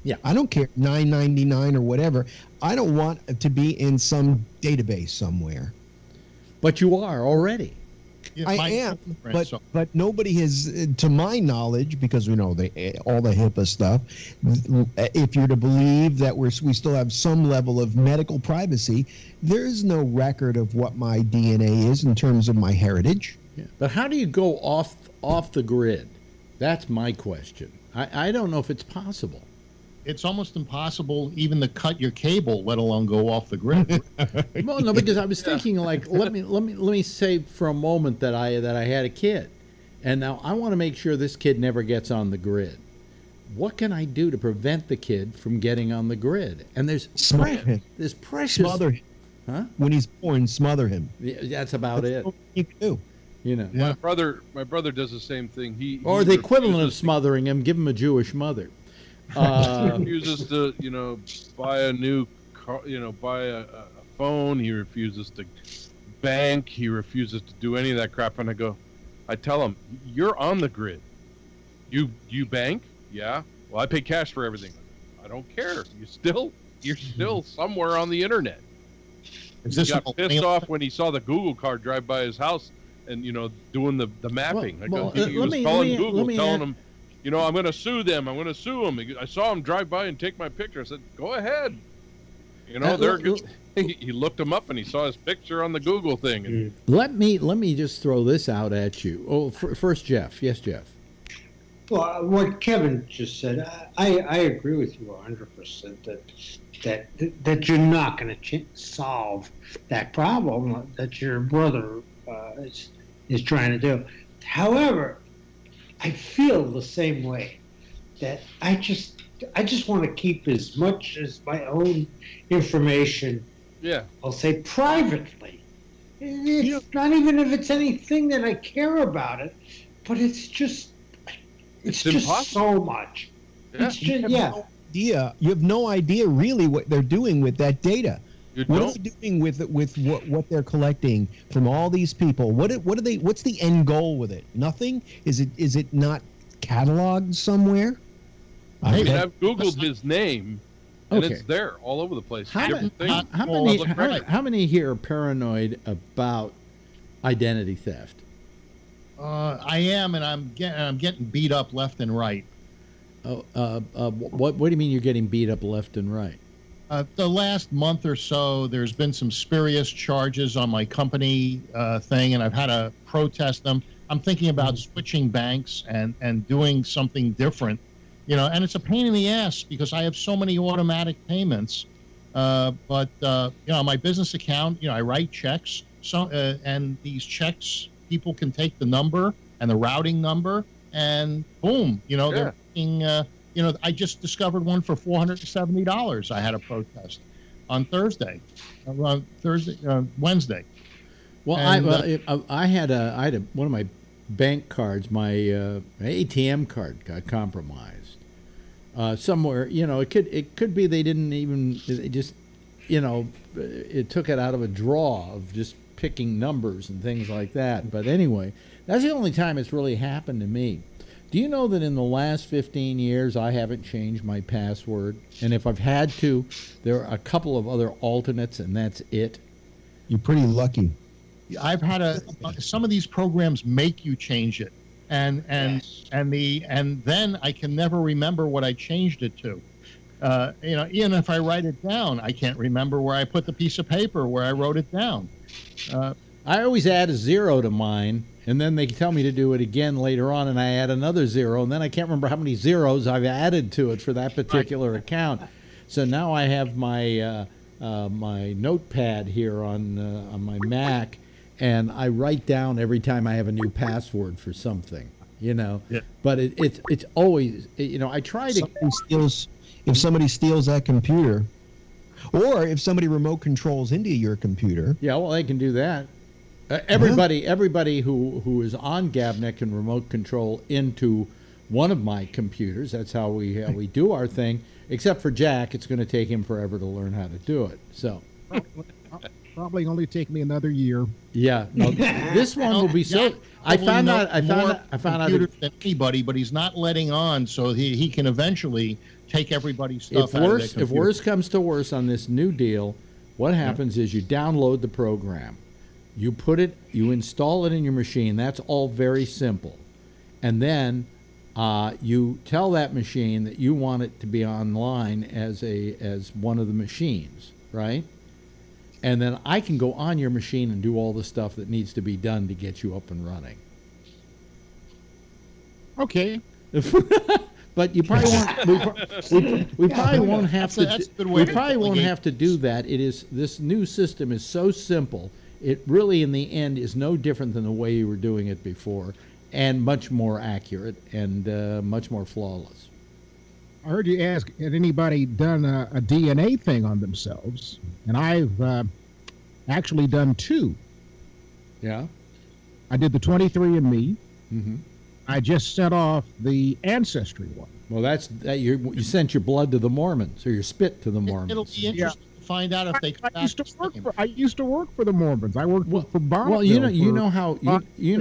Yeah. I don't care, $9.99 or whatever. I don't want to be in some database somewhere. But you are already. Yeah, I am, but nobody has, to my knowledge, because we know all the HIPAA stuff. If you're to believe that we still have some level of medical privacy, there is no record of what my DNA is in terms of my heritage. Yeah. But how do you go off the grid? That's my question. I don't know if it's possible. It's almost impossible even to cut your cable, let alone go off the grid. Well, no, because I was thinking, like, let me say for a moment that I had a kid, and now I want to make sure this kid never gets on the grid. What can I do to prevent the kid from getting on the grid? And there's precious. Huh? When he's born, smother him. Yeah, that's about it. What you can do. You know. My brother does the same thing. He the equivalent of smothering him, give him a Jewish mother. He refuses to, buy a new car, buy a phone. He refuses to bank. He refuses to do any of that crap. And I tell him, you're on the grid. You bank? Yeah. Well, I pay cash for everything. I don't care. You're still somewhere on the internet. He got pissed off when he saw the Google car drive by his house and, doing the mapping. He was calling Google, telling him, I'm going to sue them. I'm going to sue them. I saw him drive by and take my picture. I said, go ahead. He looked him up and he saw his picture on the Google thing. And, let me just throw this out at you. Oh, first, Jeff. Yes, Jeff. Well, what Kevin just said, I agree with you 100% that you're not going to solve that problem that your brother is trying to do. However, I feel the same way, that I just want to keep as much as my own information. Yeah, I'll say privately. It's not even if it's anything that I care about it, but it's just so much. Yeah. It's just, You have no idea really what they're doing with that data. What are they doing with what they're collecting from all these people? What's the end goal with it? Nothing? Is it not cataloged somewhere? I've Googled his name, and it's there all over the place. How many here are paranoid about identity theft? I am, and I'm getting beat up left and right. What do you mean you're getting beat up left and right? The last month or so, there's been some spurious charges on my company thing, and I've had to protest them. I'm thinking about switching banks and doing something different, and it's a pain in the ass because I have so many automatic payments. But my business account, I write checks, and these checks, people can take the number and the routing number, and boom, they're making, I just discovered one for $470. I had a protest on Wednesday. Well, and, I had one of my bank cards, my ATM card got compromised somewhere. It could be they didn't even, it just, it took it out of a draw of just picking numbers and things like that. But anyway, that's the only time it's really happened to me. Do you know that in the last 15 years I haven't changed my password? And if I've had to, there are a couple of other alternates, and that's it. You're pretty lucky. I've had some of these programs make you change it, and then I can never remember what I changed it to. Even if I write it down, I can't remember where I put the piece of paper where I wrote it down. I always add a 0 to mine, and then they tell me to do it again later on, and I add another 0, and then I can't remember how many zeros I've added to it for that particular account. So now I have my my notepad here on my Mac, and I write down every time I have a new password for something, Yeah. But it's always, I try to. If somebody steals that computer, or if somebody remote controls into your computer. Yeah, well, they can do that. Everybody who is on GabNet can remote control into one of my computers. That's how we do our thing. Except for Jack, it's going to take him forever to learn how to do it. So probably only take me another year. Yeah, no, this one will be so. I found out than anybody, but he's not letting on, so he can eventually take everybody's stuff. If worse comes to worse on this new deal, what happens is you download the program. You install it in your machine. That's all very simple. And then you tell that machine that you want it to be online as one of the machines, right? And then I can go on your machine and do all the stuff that needs to be done to get you up and running. Okay. But you probably won't. We probably won't have to. We probably won't have to do that. This new system is so simple. It really, in the end, is no different than the way you were doing it before, and much more accurate and much more flawless. I heard you ask, had anybody done a DNA thing on themselves? And I've actually done 2. Yeah. I did the 23andMe. Mm-hmm. I just sent off the Ancestry one. Well, you sent your blood to the Mormons, or your spit to the Mormons. It'll be interesting to find out if they come I used to work for the Mormons. I worked for Bonneville. Well, you know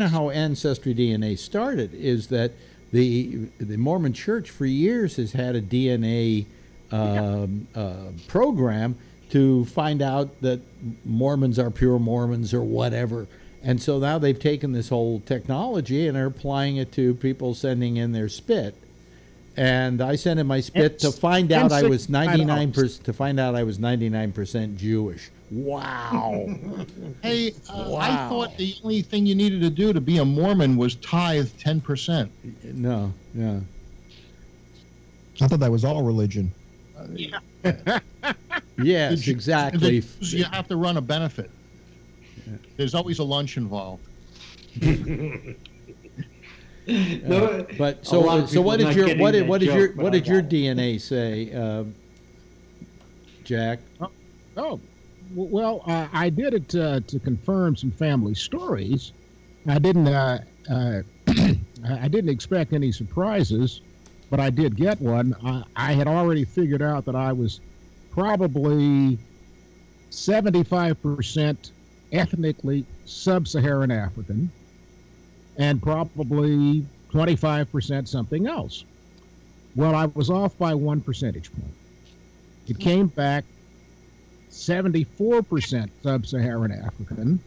how Ancestry DNA started is that the Mormon Church for years has had a DNA program to find out that Mormons are pure Mormons or whatever. And so now they've taken this whole technology and are applying it to people sending in their spit. And I sent in my spit to find out I was 99%. To find out I was 99% Jewish. Wow. Hey, Wow. I thought the only thing you needed to do to be a Mormon was tithe 10%. No. I thought that was all religion. Yes, exactly. You have to run a benefit. There's always a lunch involved. But so what did your DNA say, Jack? Well, I did it to confirm some family stories. I didn't I didn't expect any surprises, but I did get one. I had already figured out that I was probably 75% ethnically sub-Saharan African, and probably 25% something else. Well, I was off by 1 percentage point. It came back 74% sub-Saharan African,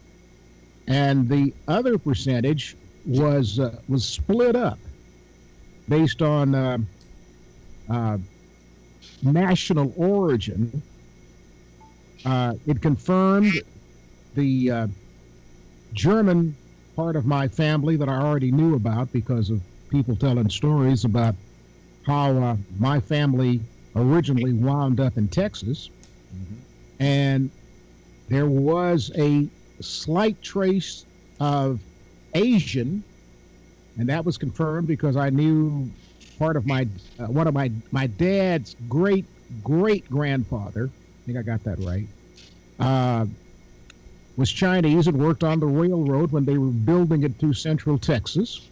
and the other percentage was split up based on national origin. It confirmed the German part of my family that I already knew about because of people telling stories about how my family originally wound up in Texas. Mm-hmm. And there was a slight trace of Asian, and that was confirmed because I knew part of my one of my dad's great grandfather, I think I got that right, was Chinese and worked on the railroad when they were building it through central Texas,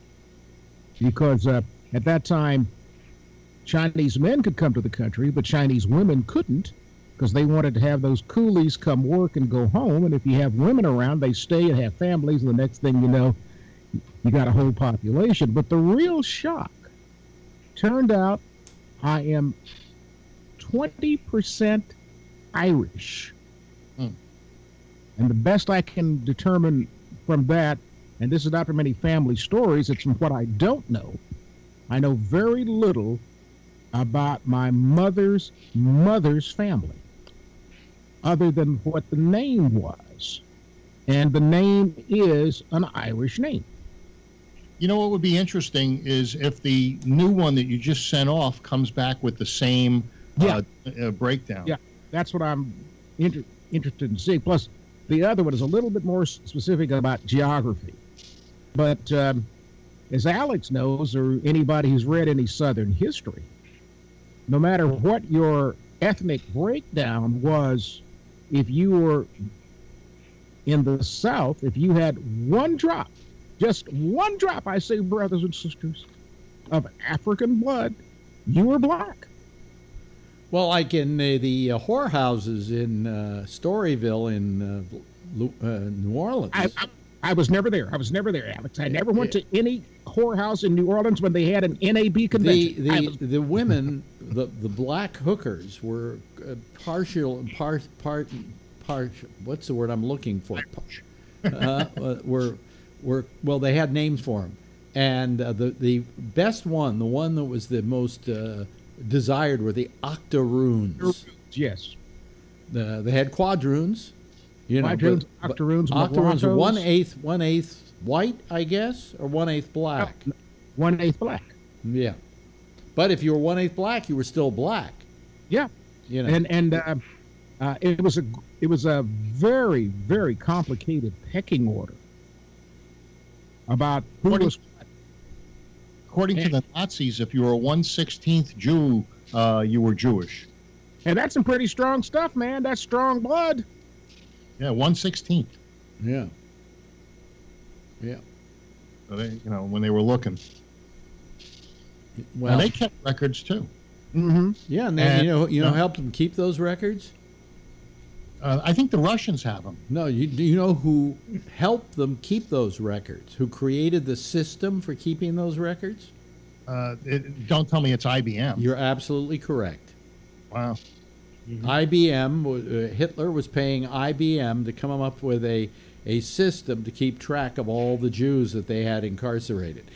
because at that time Chinese men could come to the country, but Chinese women couldn't, because they wanted to have those coolies come work and go home. And if you have women around, they stay and have families, and the next thing you know, you got a whole population. But the real shock turned out I am 20% Irish. And the best I can determine from that, and this is not from any family stories, it's from what I don't know. I know very little about my mother's family, other than what the name was. And the name is an Irish name. You know what would be interesting is if the new one that you just sent off comes back with the same breakdown. Yeah, that's what I'm interested in seeing. Plus, the other one is a little bit more specific about geography. But as Alex knows, or anybody who's read any Southern history, no matter what your ethnic breakdown was, if you were in the South, if you had one drop, just one drop, I say, brothers and sisters, of African blood, you were black. Well, like in the whorehouses in Storyville in New Orleans. I was never there. I was never there, Alex. I never went to any whorehouse in New Orleans when they had an NAB convention. The women, the black hookers were partial. What's the word I'm looking for? Well, they had names for them, and the best one, the one that was the most desired, were the octoroons. Yes, they had quadroons. Quadroons, octoroons. Octoroons are 1/8 white, I guess, or 1/8 black. 1/8 black. Yeah, but if you were 1/8 black, you were still black. Yeah, and it was a very, very complicated pecking order about who was. According to the Nazis, if you were a 1/16 Jew, you were Jewish. And that's some pretty strong stuff, man. That's strong blood. Yeah, 1/16. Yeah. Yeah. So they, when they were looking. Well, and they kept records too. Mm-hmm. Yeah, and then, you know, help them keep those records. I think the Russians have them. No, do you know who helped them keep those records? Who created the system for keeping those records? Don't tell me it's IBM. You're absolutely correct. Wow. IBM, Hitler was paying IBM to come up with a system to keep track of all the Jews that they had incarcerated.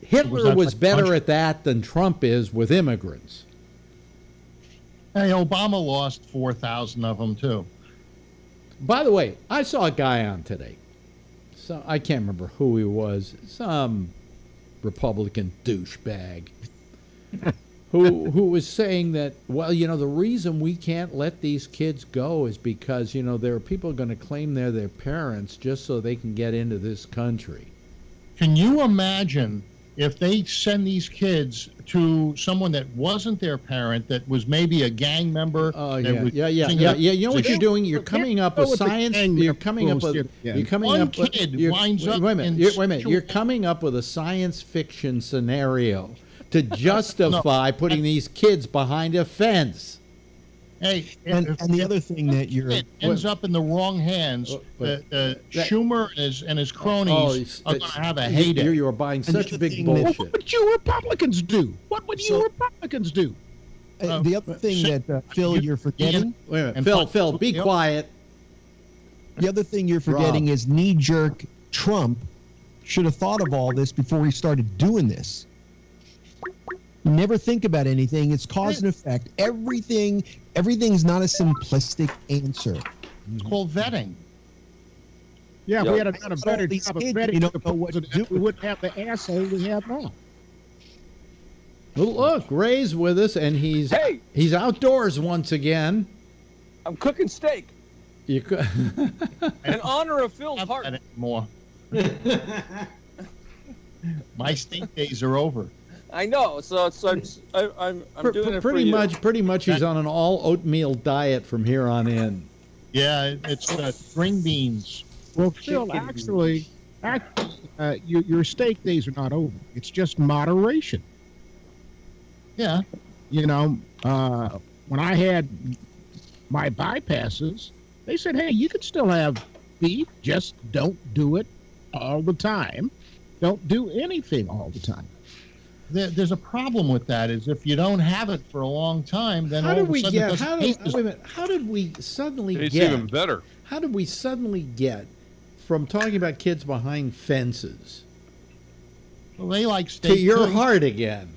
Hitler was better at that than Trump is with immigrants. Hey, Obama lost 4,000 of them too. By the way, I saw a guy on today. So I can't remember who he was. Some Republican douchebag who was saying that, well, the reason we can't let these kids go is because, there are people going to claim they're their parents just so they can get into this country. Can you imagine if they send these kids to someone that wasn't their parent, that was maybe a gang member? Yeah. You know what you're doing? You're coming up with science. You're coming up with. One kid winds up. Wait a minute. You're coming up with a science fiction scenario to justify putting these kids behind a fence. Hey, and the other thing that ends up in the wrong hands, Schumer and his cronies are going to have a heyday. You're buying such big bullshit. What would you Republicans do? What would you Republicans do? The other thing that, Phil, you're forgetting... Wait a minute. Phil, be quiet. The other thing you're forgetting is knee-jerk Trump should have thought of all this before he started doing this. Never think about anything. It's cause and effect. Everything's not a simplistic answer. It's called vetting. Yeah, if we had done a better job of vetting, we wouldn't have the asshole we have now. Well, look, Ray's with us, and he's outdoors once again. I'm cooking steak. You in honor of Phil's heart. More. My steak days are over. I know, so I'm doing it pretty for much. Pretty much, he's on an all oatmeal diet from here on in. Yeah, it's string beans. Well, Phil, actually, your steak days are not over. It's just moderation. Yeah. When I had my bypasses, they said, "Hey, you can still have beef, just don't do it all the time. Don't do anything all the time." There's a problem with that. Is if you don't have it for a long time, then how all did of a we sudden get? How did we suddenly It's get? even better. How did we suddenly get from talking about kids behind fences? Well, they like steak to your too. heart again.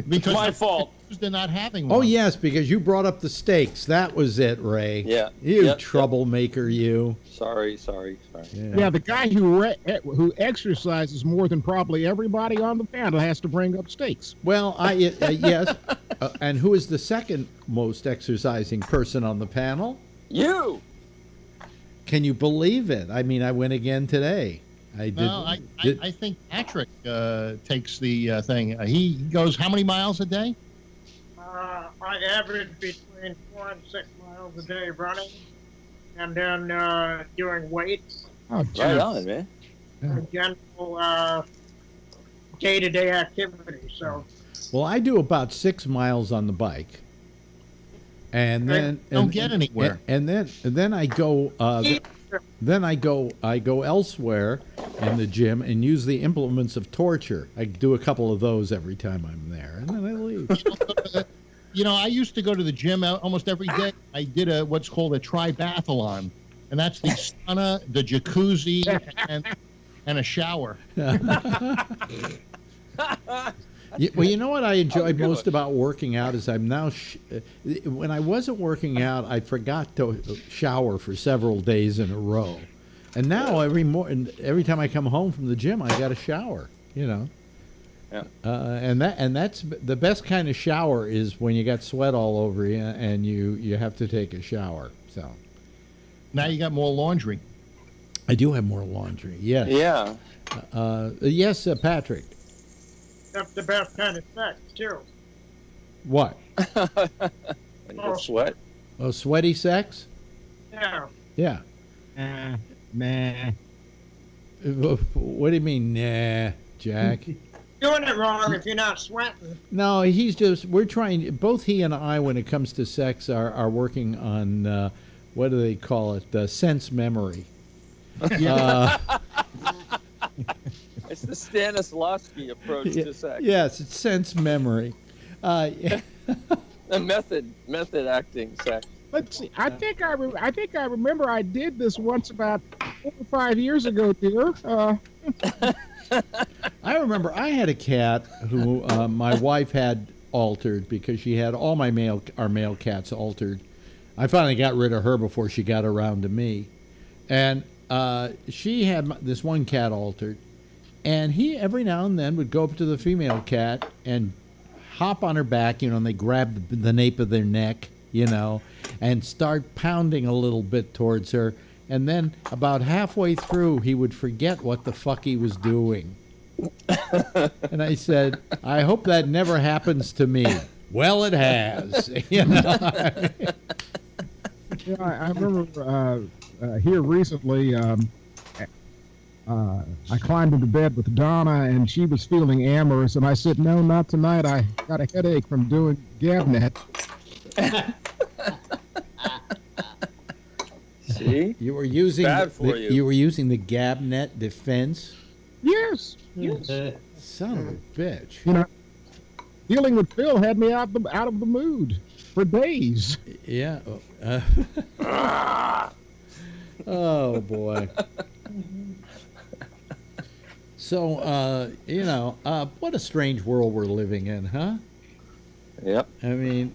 Because my fault. They're not having one. Oh yes, because you brought up the steaks. That was it, Ray. Yeah. You troublemaker, you. Sorry. Yeah, the guy who exercises more than probably everybody on the panel has to bring up steaks. Well, yes. And who is the second most exercising person on the panel? You. Can you believe it? I mean, I went again today. I think Patrick takes the thing. He goes how many miles a day? I average between 4 and 6 miles a day running, and then doing weights. Oh, right on, man. General day-to-day activity. So. Well, I do about 6 miles on the bike, and then don't get anywhere. And then I go. Then I go elsewhere in the gym and use the implements of torture. I do a couple of those every time I'm there, and then I leave. I used to go to the gym almost every day. I did what's called a tribathlon, and that's the sauna, the jacuzzi, and a shower. Well, you know what I enjoyed most about working out is I'm now. When I wasn't working out, I forgot to shower for several days in a row, and now every time I come home from the gym, I got to shower. Yeah. And that's the best kind of shower is when you got sweat all over you and you have to take a shower. So now you got more laundry. I do have more laundry. Yes. Yeah. Yes, Patrick. That's the best kind of sex too. What? When you sweat. Oh, sweaty sex. Yeah, Yeah. Yeah. Nah. What do you mean, nah, Jack? Doing it wrong if you're not sweating. No, we're trying, both he and I, when it comes to sex, are working on, what do they call it? Sense memory. It's the Stanislavski approach to sex. Yes, it's sense memory. The method acting sex. Let's see. I think I remember I did this once about 4 or 5 years ago, dear. I remember I had a cat who my wife had altered because she had all our male cats altered. I finally got rid of her before she got around to me, and she had this one cat altered, and he every now and then would go up to the female cat and hop on her back, and they grab the nape of their neck, and start pounding a little bit towards her. And then about halfway through, he would forget what the fuck he was doing. And I said, I hope that never happens to me. Well, it has. I remember here recently, I climbed into bed with Donna, and she was feeling amorous, and I said, no, not tonight. I got a headache from doing Gabnet. See? You were using you were using the Gabnet defense? Yes. Son of a bitch. Dealing with Phil had me out of the mood for days. Yeah. Oh boy. So, what a strange world we're living in, huh? Yep. I mean,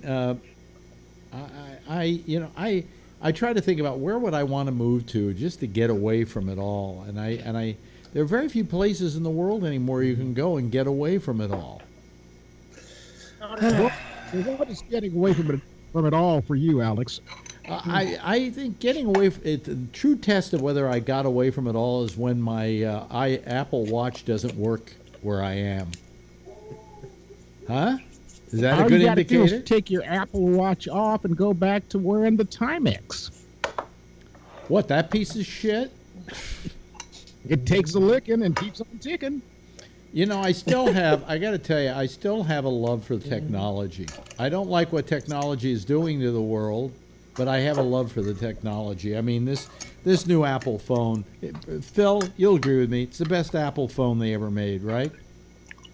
I try to think about where would I want to move to just to get away from it all, and there are very few places in the world anymore you can go and get away from it all. What is getting away from it all for you, Alex? I think getting away from it, the true test of whether I got away from it all is when my Apple Watch doesn't work where I am. Huh? Is that a good indicator? All you gotta do is take your Apple Watch off and go back to wearing the Timex. What, that piece of shit? It takes a licking and keeps on ticking. I still have, I got to tell you, I still have a love for technology. I don't like what technology is doing to the world, but I have a love for the technology. I mean, this new Apple phone, Phil, you'll agree with me, it's the best Apple phone they ever made, right?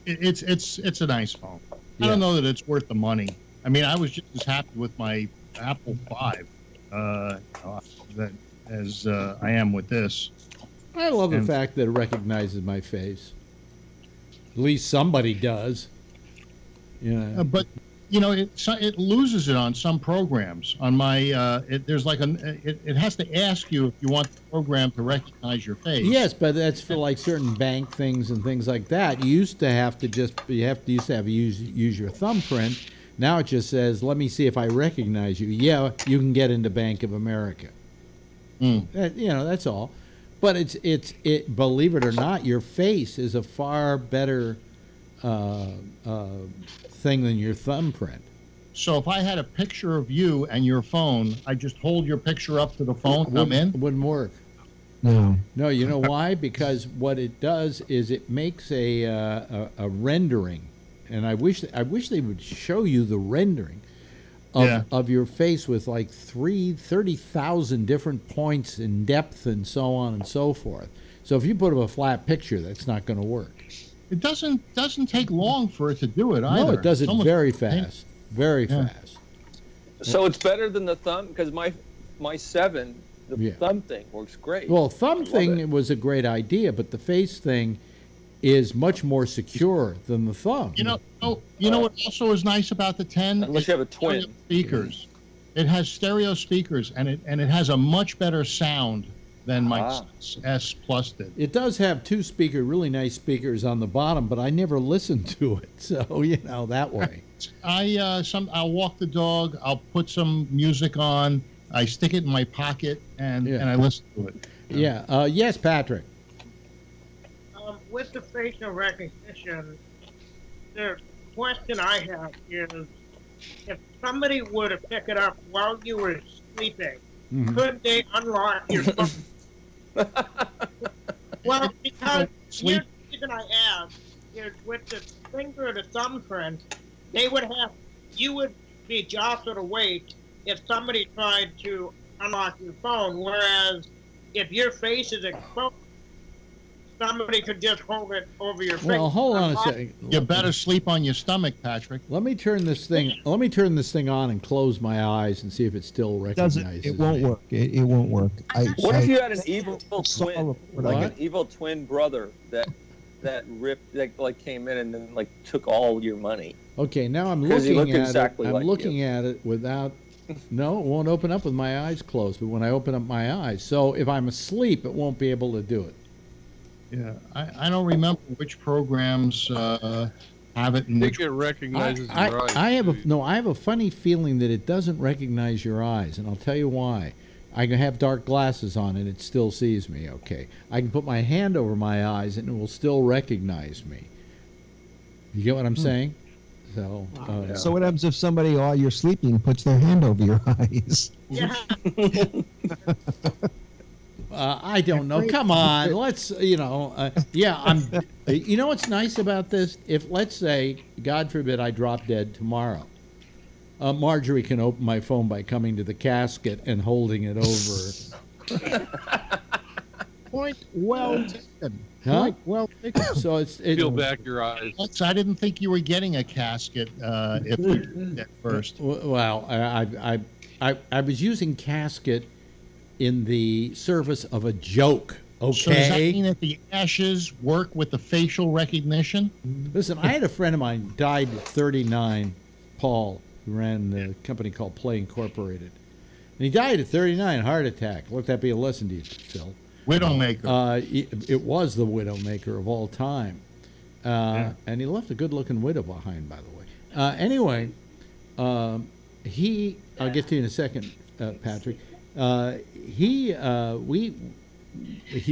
It's a nice phone. Yeah. I don't know that it's worth the money. I mean, I was just as happy with my Apple 5 as I am with this. I love the fact that it recognizes my face. At least somebody does. But it loses it on some programs. On my, there's like it has to ask you if you want the program to recognize your face. Yes, but that's for like certain bank things and things like that. You used to have to use your thumbprint. Now it just says, "Let me see if I recognize you." Yeah, you can get into Bank of America. That's all. But it's believe it or not, your face is a far better thing than your thumbprint. So if I had a picture of you and your phone, I just hold your picture up to the phone. I'm in. Wouldn't work. No. No, you know why? Because what it does is it makes a rendering, and I wish they would show you the rendering of your face with like 30,000 different points in depth and so on and so forth. So if you put up a flat picture, that's not going to work. It doesn't take long for it to do it either. No, it does it very fast. Very fast. So it's better than the thumb, because my 7, the thumb thing works great. Well, thumb thing was a great idea, but the face thing is much more secure than the thumb. You know what also is nice about the 10? Unless you have a twin. Speakers. It has stereo speakers, and it has a much better sound than my S Plus did. It does have 2 really nice speakers on the bottom, but I never listened to it, so that way. I'll walk the dog. I'll put some music on. I stick it in my pocket and I listen to it. Yeah. Yes, Patrick. With the facial recognition, the question I have is, if somebody were to pick it up while you were sleeping could they unlock your phone? Well, because here's the reason I ask is with the finger or the thumbprint, you would be jostled awake if somebody tried to unlock your phone, whereas if your face is exposed, somebody could just hold it over your face. Well, hold on a second. You better sleep on your stomach, Patrick. Let me turn this thing on and close my eyes and see if it still recognizes. It won't work. It won't work. What if you had an evil twin, like an evil twin brother that ripped, like came in and then like took all your money? Okay, now I'm looking at it. I'm looking at it without. No, it won't open up with my eyes closed. But when I open up my eyes, so if I'm asleep, it won't be able to do it. Yeah, I don't remember which programs have it. I think it recognizes your eyes. I have a funny feeling that it doesn't recognize your eyes, and I'll tell you why. I can have dark glasses on and it still sees me. Okay, I can put my hand over my eyes and it will still recognize me. You get what I'm saying? So, so what happens if somebody, while you're sleeping, puts their hand over your eyes? Yeah. I don't know. Come on, let's. Yeah, You know what's nice about this? If, let's say, God forbid, I drop dead tomorrow, Marjorie can open my phone by coming to the casket and holding it over. Point well taken. Huh? Point well taken. So peel back your eyes. I didn't think you were getting a casket if you did that first. Well, I was using casket in the service of a joke. Okay. So does that mean that the ashes work with the facial recognition? Listen, I had a friend of mine died at 39, Paul, who ran the company called Play Incorporated. And he died at 39, heart attack. Let that be a lesson to you, Phil. Widowmaker. It was the Widowmaker of all time. And he left a good-looking widow behind, by the way. Anyway, I'll get to you in a second, Patrick. He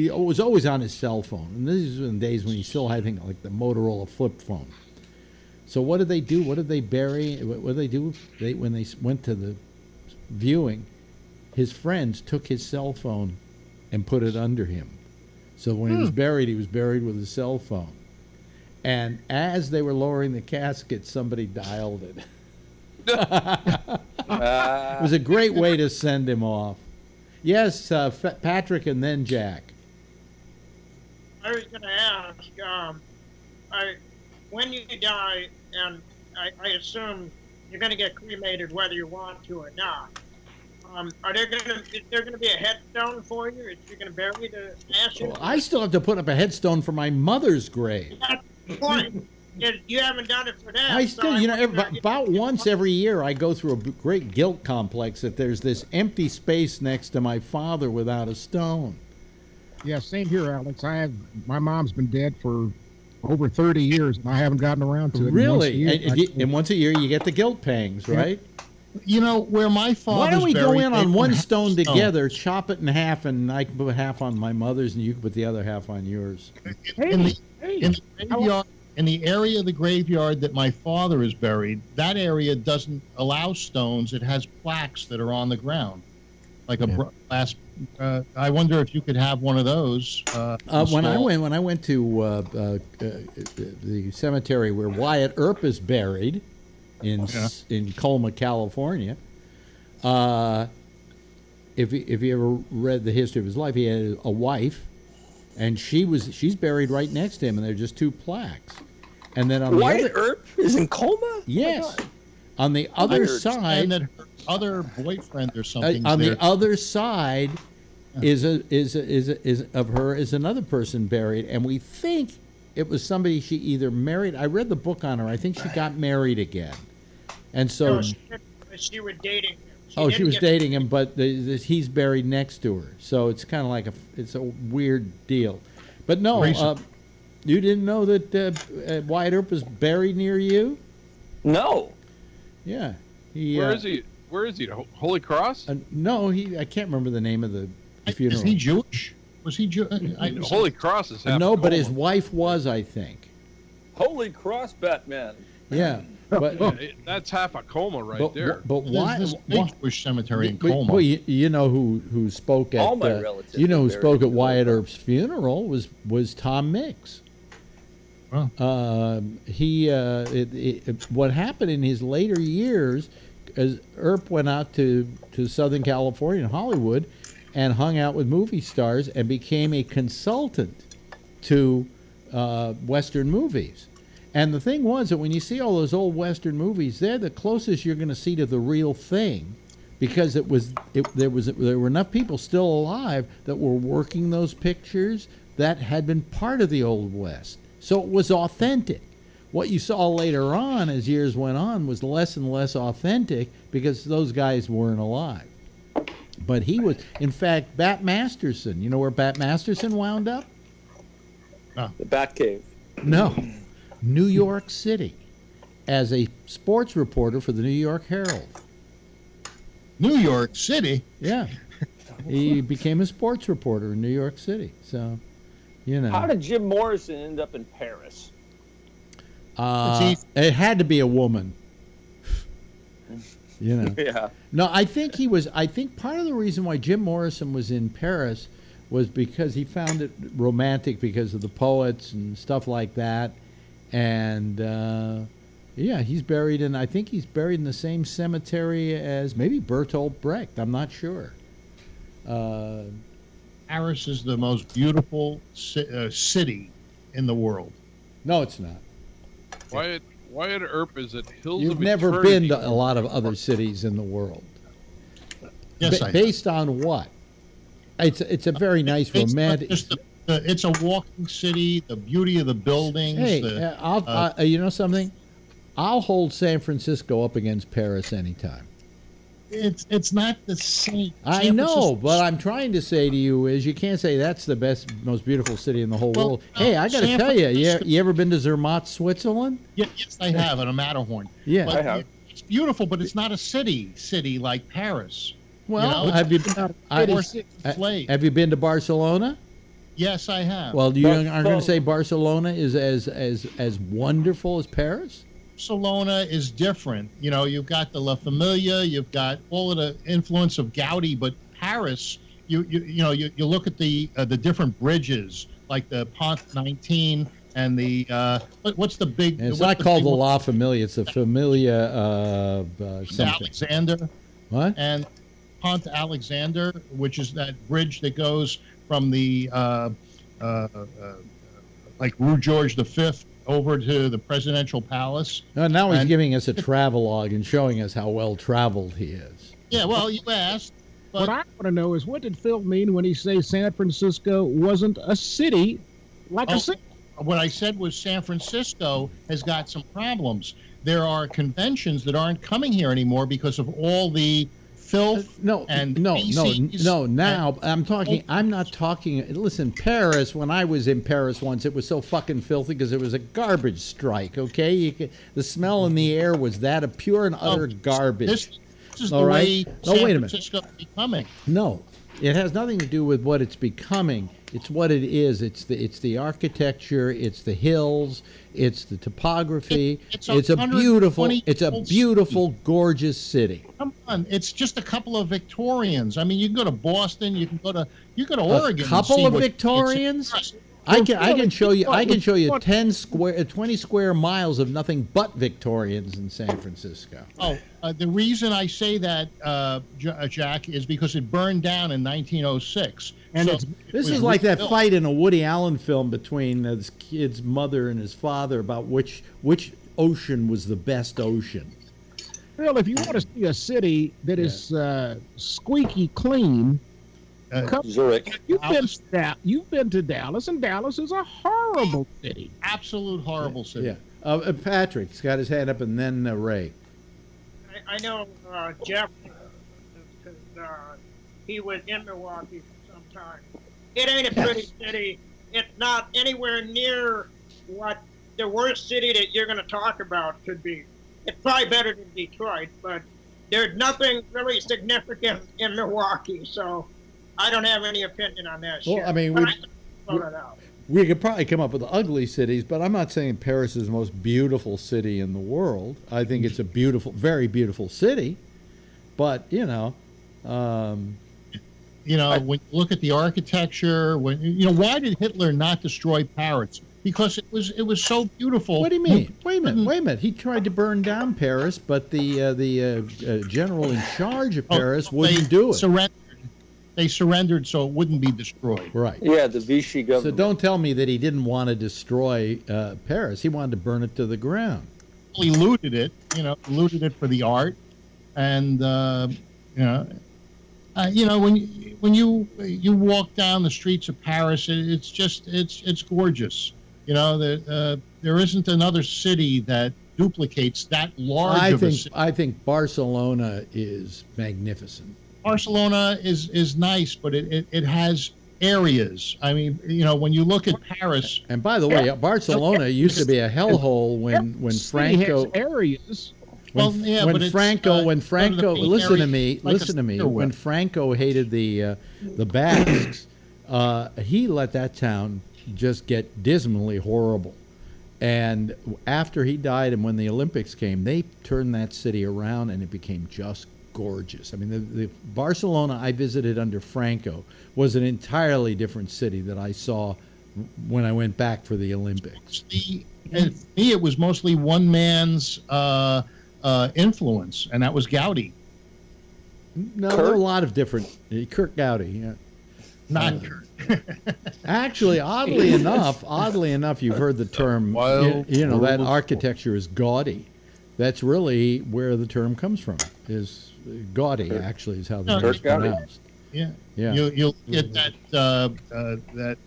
was always on his cell phone, and this is in the days when he still had things like the Motorola flip phone. So what did they do? What did they bury? What did they do? When they went to the viewing, his friends took his cell phone and put it under him. So when he was buried with his cell phone. And as they were lowering the casket, somebody dialed it. It was a great way to send him off. Yes, Patrick, and then Jack. I was going to ask, when you die, and I assume you're going to get cremated whether you want to or not. Is there going to be a headstone for you? Is you going to bury the ashes? Well, I still have to put up a headstone for my mother's grave. That's the point. You haven't done it for that. I still, about once every year, I go through a great guilt complex that there's this empty space next to my father without a stone. Yeah, same here, Alex. My mom's been dead for over 30 years, and I haven't gotten around to it. Really? And once a year, you get the guilt pangs, right? You know, where my father's Why don't we go in on one stone stones together, chop it in half, and I can put half on my mother's, and you can put the other half on yours? In the graveyard, in the area of the graveyard that my father is buried, that area doesn't allow stones. It has plaques that are on the ground, like a glass. I wonder if you could have one of those. When I went to the cemetery where Wyatt Earp is buried in Colma, California, if you ever read the history of his life, he had a wife, and she's buried right next to him, and they're just two plaques. And then on Wyatt Earp is in Colma? Yes. On the other side, and that her other boyfriend or something. On the other side is of her is another person buried, and we think it was somebody she either married. I read the book on her. I think she got married again, and so she was dating him. She was dating him, but he's buried next to her. So it's kind of like it's a weird deal. But no, you didn't know that Wyatt Earp was buried near you? No. Yeah. Where is he? Where is he? Holy Cross? No, I can't remember the name of the funeral. Is he Jewish? Was he Jewish? Holy Cross is half No, but his wife was, I think. Holy Cross, Batman. Yeah. That's half a coma right there. But why? This big Jewish cemetery in Colma. Well, you know who spoke at all my relatives. You know who spoke at Wyatt Earp's funeral was Tom Mix. Huh. What happened in his later years, as Earp went out to Southern California and Hollywood, and hung out with movie stars and became a consultant to Western movies. And the thing was that when you see all those old Western movies, they're the closest you're going to see to the real thing, because there were enough people still alive that were working those pictures that had been part of the Old West. So it was authentic. What you saw later on as years went on was less and less authentic because those guys weren't alive. But he was, in fact, Bat Masterson. You know where Bat Masterson wound up? The Batcave. No. New York City as a sports reporter for the New York Herald. New York City? Yeah. He became a sports reporter in New York City. So, you know. How did Jim Morrison end up in Paris? It had to be a woman. You know. Yeah. No, I think part of the reason why Jim Morrison was in Paris was because he found it romantic because of the poets and stuff like that. And yeah, he's buried in the same cemetery as maybe Bertolt Brecht. I'm not sure. Paris is the most beautiful city in the world. No, it's not. Wyatt Earp is at Hills You've of never Eternity. been to a lot of other cities in the world. Yes, I have. Based on what? It's a very nice romantic. It's a walking city. The beauty of the buildings. Hey, you know something? I'll hold San Francisco up against Paris anytime. It's not the same. I know, but I'm trying to say to you is you can't say that's the best, most beautiful city in the whole world. Hey, I got to tell you, you ever been to Zermatt, Switzerland? Yes, I have, at a Matterhorn. Yeah, but I have. It's beautiful, but it's not a city like Paris. Well, have you been to Barcelona? Yes, I have. Well, you aren't going to say Barcelona is as wonderful as Paris? Barcelona is different. You know, you've got the La Familia, you've got all of the influence of Gaudi, but Paris, you look at the different bridges, like the Pont 19 and the what's the big? And it's not called the La Familia; it's the Familia something. Alexander. What? And Pont Alexander, which is that bridge that goes from the like Rue George V over to the presidential palace. Now he's giving us a travelogue and showing us how well traveled he is. Yeah, well, you asked. But what I want to know is, what did Phil mean when he says San Francisco wasn't a city like a city? What I said was San Francisco has got some problems. There are conventions that aren't coming here anymore because of all the filth. No. I'm not talking. Listen, Paris. When I was in Paris once, it was so fucking filthy because it was a garbage strike. Okay, the smell in the air was that of pure and utter garbage. This is the way San Francisco is becoming. No, it has nothing to do with what it's becoming. It's what it is. It's the architecture. It's the hills. It's the topography. It's a beautiful, gorgeous city. Come on, it's just a couple of Victorians. I mean, you can go to Boston. You can go to Oregon. A couple of Victorians. I can show you 20 square miles of nothing but Victorians in San Francisco. The reason I say that, Jack, is because it burned down in 1906. And this is like that fight in a Woody Allen film between this kid's mother and his father about which ocean was the best ocean. Well, if you want to see a city that is squeaky clean, Zurich. You've been to Dallas, and Dallas is a horrible city. Absolute horrible city. Yeah. Patrick's got his hand up, and then Ray. I know Jeff, because he was in Milwaukee for some time. It ain't a pretty city. It's not anywhere near what the worst city that you're going to talk about could be. It's probably better than Detroit, but there's nothing really significant in Milwaukee, so I don't have any opinion on that. Well, I mean, We could probably come up with ugly cities, but I'm not saying Paris is the most beautiful city in the world. I think it's a beautiful, very beautiful city. But, when you look at the architecture, why did Hitler not destroy Paris? Because it was so beautiful. What do you mean? Wait a minute. He tried to burn down Paris, but the general in charge of Paris wouldn't do it. They surrendered so it wouldn't be destroyed. Right. Yeah, the Vichy government. So don't tell me that he didn't want to destroy Paris. He wanted to burn it to the ground. He looted it, looted it for the art, and when you walk down the streets of Paris, it's gorgeous. There isn't another city that duplicates that large of a city. I think Barcelona is magnificent. Barcelona is nice, but it has areas. I mean, when you look at Paris. And by the way, Barcelona used to be a hellhole when Franco. Has areas. When Franco, listen to me. When Franco hated the Basques, he let that town just get dismally horrible. And after he died, and when the Olympics came, they turned that city around, and it became just gorgeous. I mean, the Barcelona I visited under Franco was an entirely different city that I saw when I went back for the Olympics. And for me, it was mostly one man's influence, and that was Gaudi. No, there are a lot of different. Kurt Gaudi, yeah. Not Kurt. Actually, oddly enough, you've heard the term. That architecture is gaudy. That's really where the term comes from. Is gaudy actually is how the name is pronounced. Yeah. You'll get that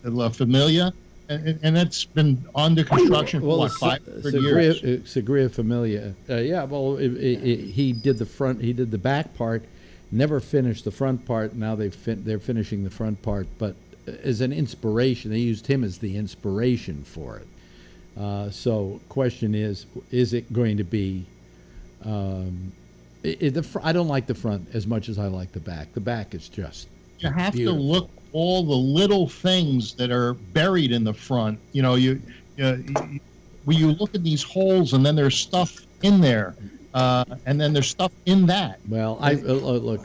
La Familia, and that's been under construction for 500 years. Sagrada Familia. He did the front. He did the back part. Never finished the front part. Now they're finishing the front part, but as an inspiration, they used him as the inspiration for it. So, question is it going to be? I don't like the front as much as I like the back. The back is just you have beautiful. To look all the little things that are buried in the front. When you look at these holes, and then there's stuff in there. And then there's stuff in that. Well, look.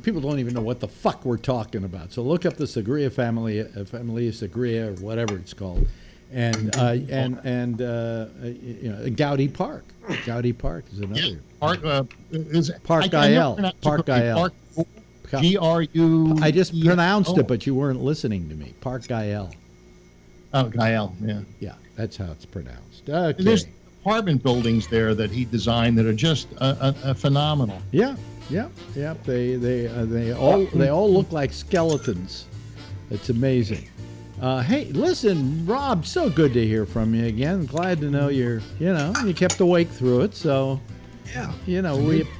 People don't even know what the fuck we're talking about. So look up the Sagrada Familia Sagrada, or whatever it's called, and Gaudi Park. Gaudi Park is another. Park Gael. Park Gael. G-R-U. I just pronounced it, but you weren't listening to me. Park Gael. Oh, Gael. Yeah. Yeah, that's how it's pronounced. Okay. There's apartment buildings there that he designed that are just phenomenal. Yeah. They all look like skeletons. It's amazing. Hey, listen, Rob, so good to hear from you again. Glad to know you kept awake through it. So,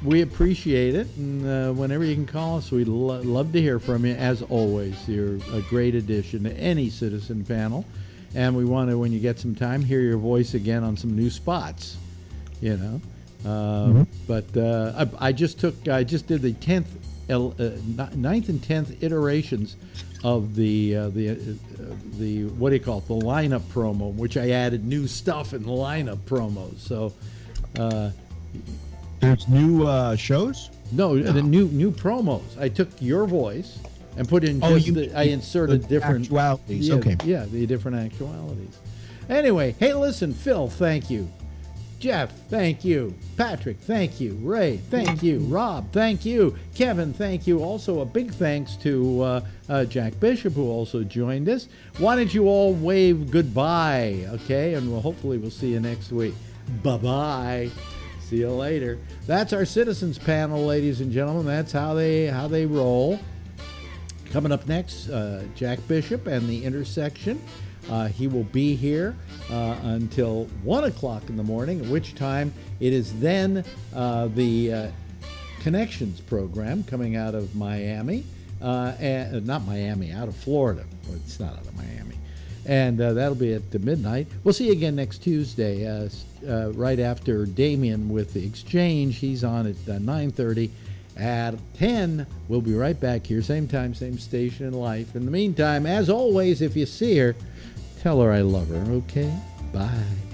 we appreciate it. And whenever you can call us, we'd love to hear from you. As always, you're a great addition to any Citizen panel. And we want to, when you get some time, hear your voice again on some new spots. But I just did the 9th and 10th iterations of the what do you call it, the lineup promo, which I added new stuff in the lineup promos. So there's new shows. No, the new promos. I took your voice and put in I inserted different actualities. Yeah, the different actualities. Anyway, hey, listen, Phil, thank you. Jeff, thank you. Patrick, thank you. Ray, thank you. Rob, thank you. Kevin, thank you. Also, a big thanks to Jack Bishop, who also joined us. Why don't you all wave goodbye, okay? And hopefully we'll see you next week. Bye-bye. See you later. That's our Citizens panel, ladies and gentlemen. That's how they roll. Coming up next, Jack Bishop and the Intersection. He will be here until 1 o'clock in the morning, at which time it is then the Connections program coming out of Miami. Not Miami, out of Florida. Well, it's not out of Miami. And that'll be at midnight. We'll see you again next Tuesday, right after Damien with The Exchange. He's on at 9:30. At 10, we'll be right back here, same time, same station in life. In the meantime, as always, if you see her, Tell her I love her, okay? Bye.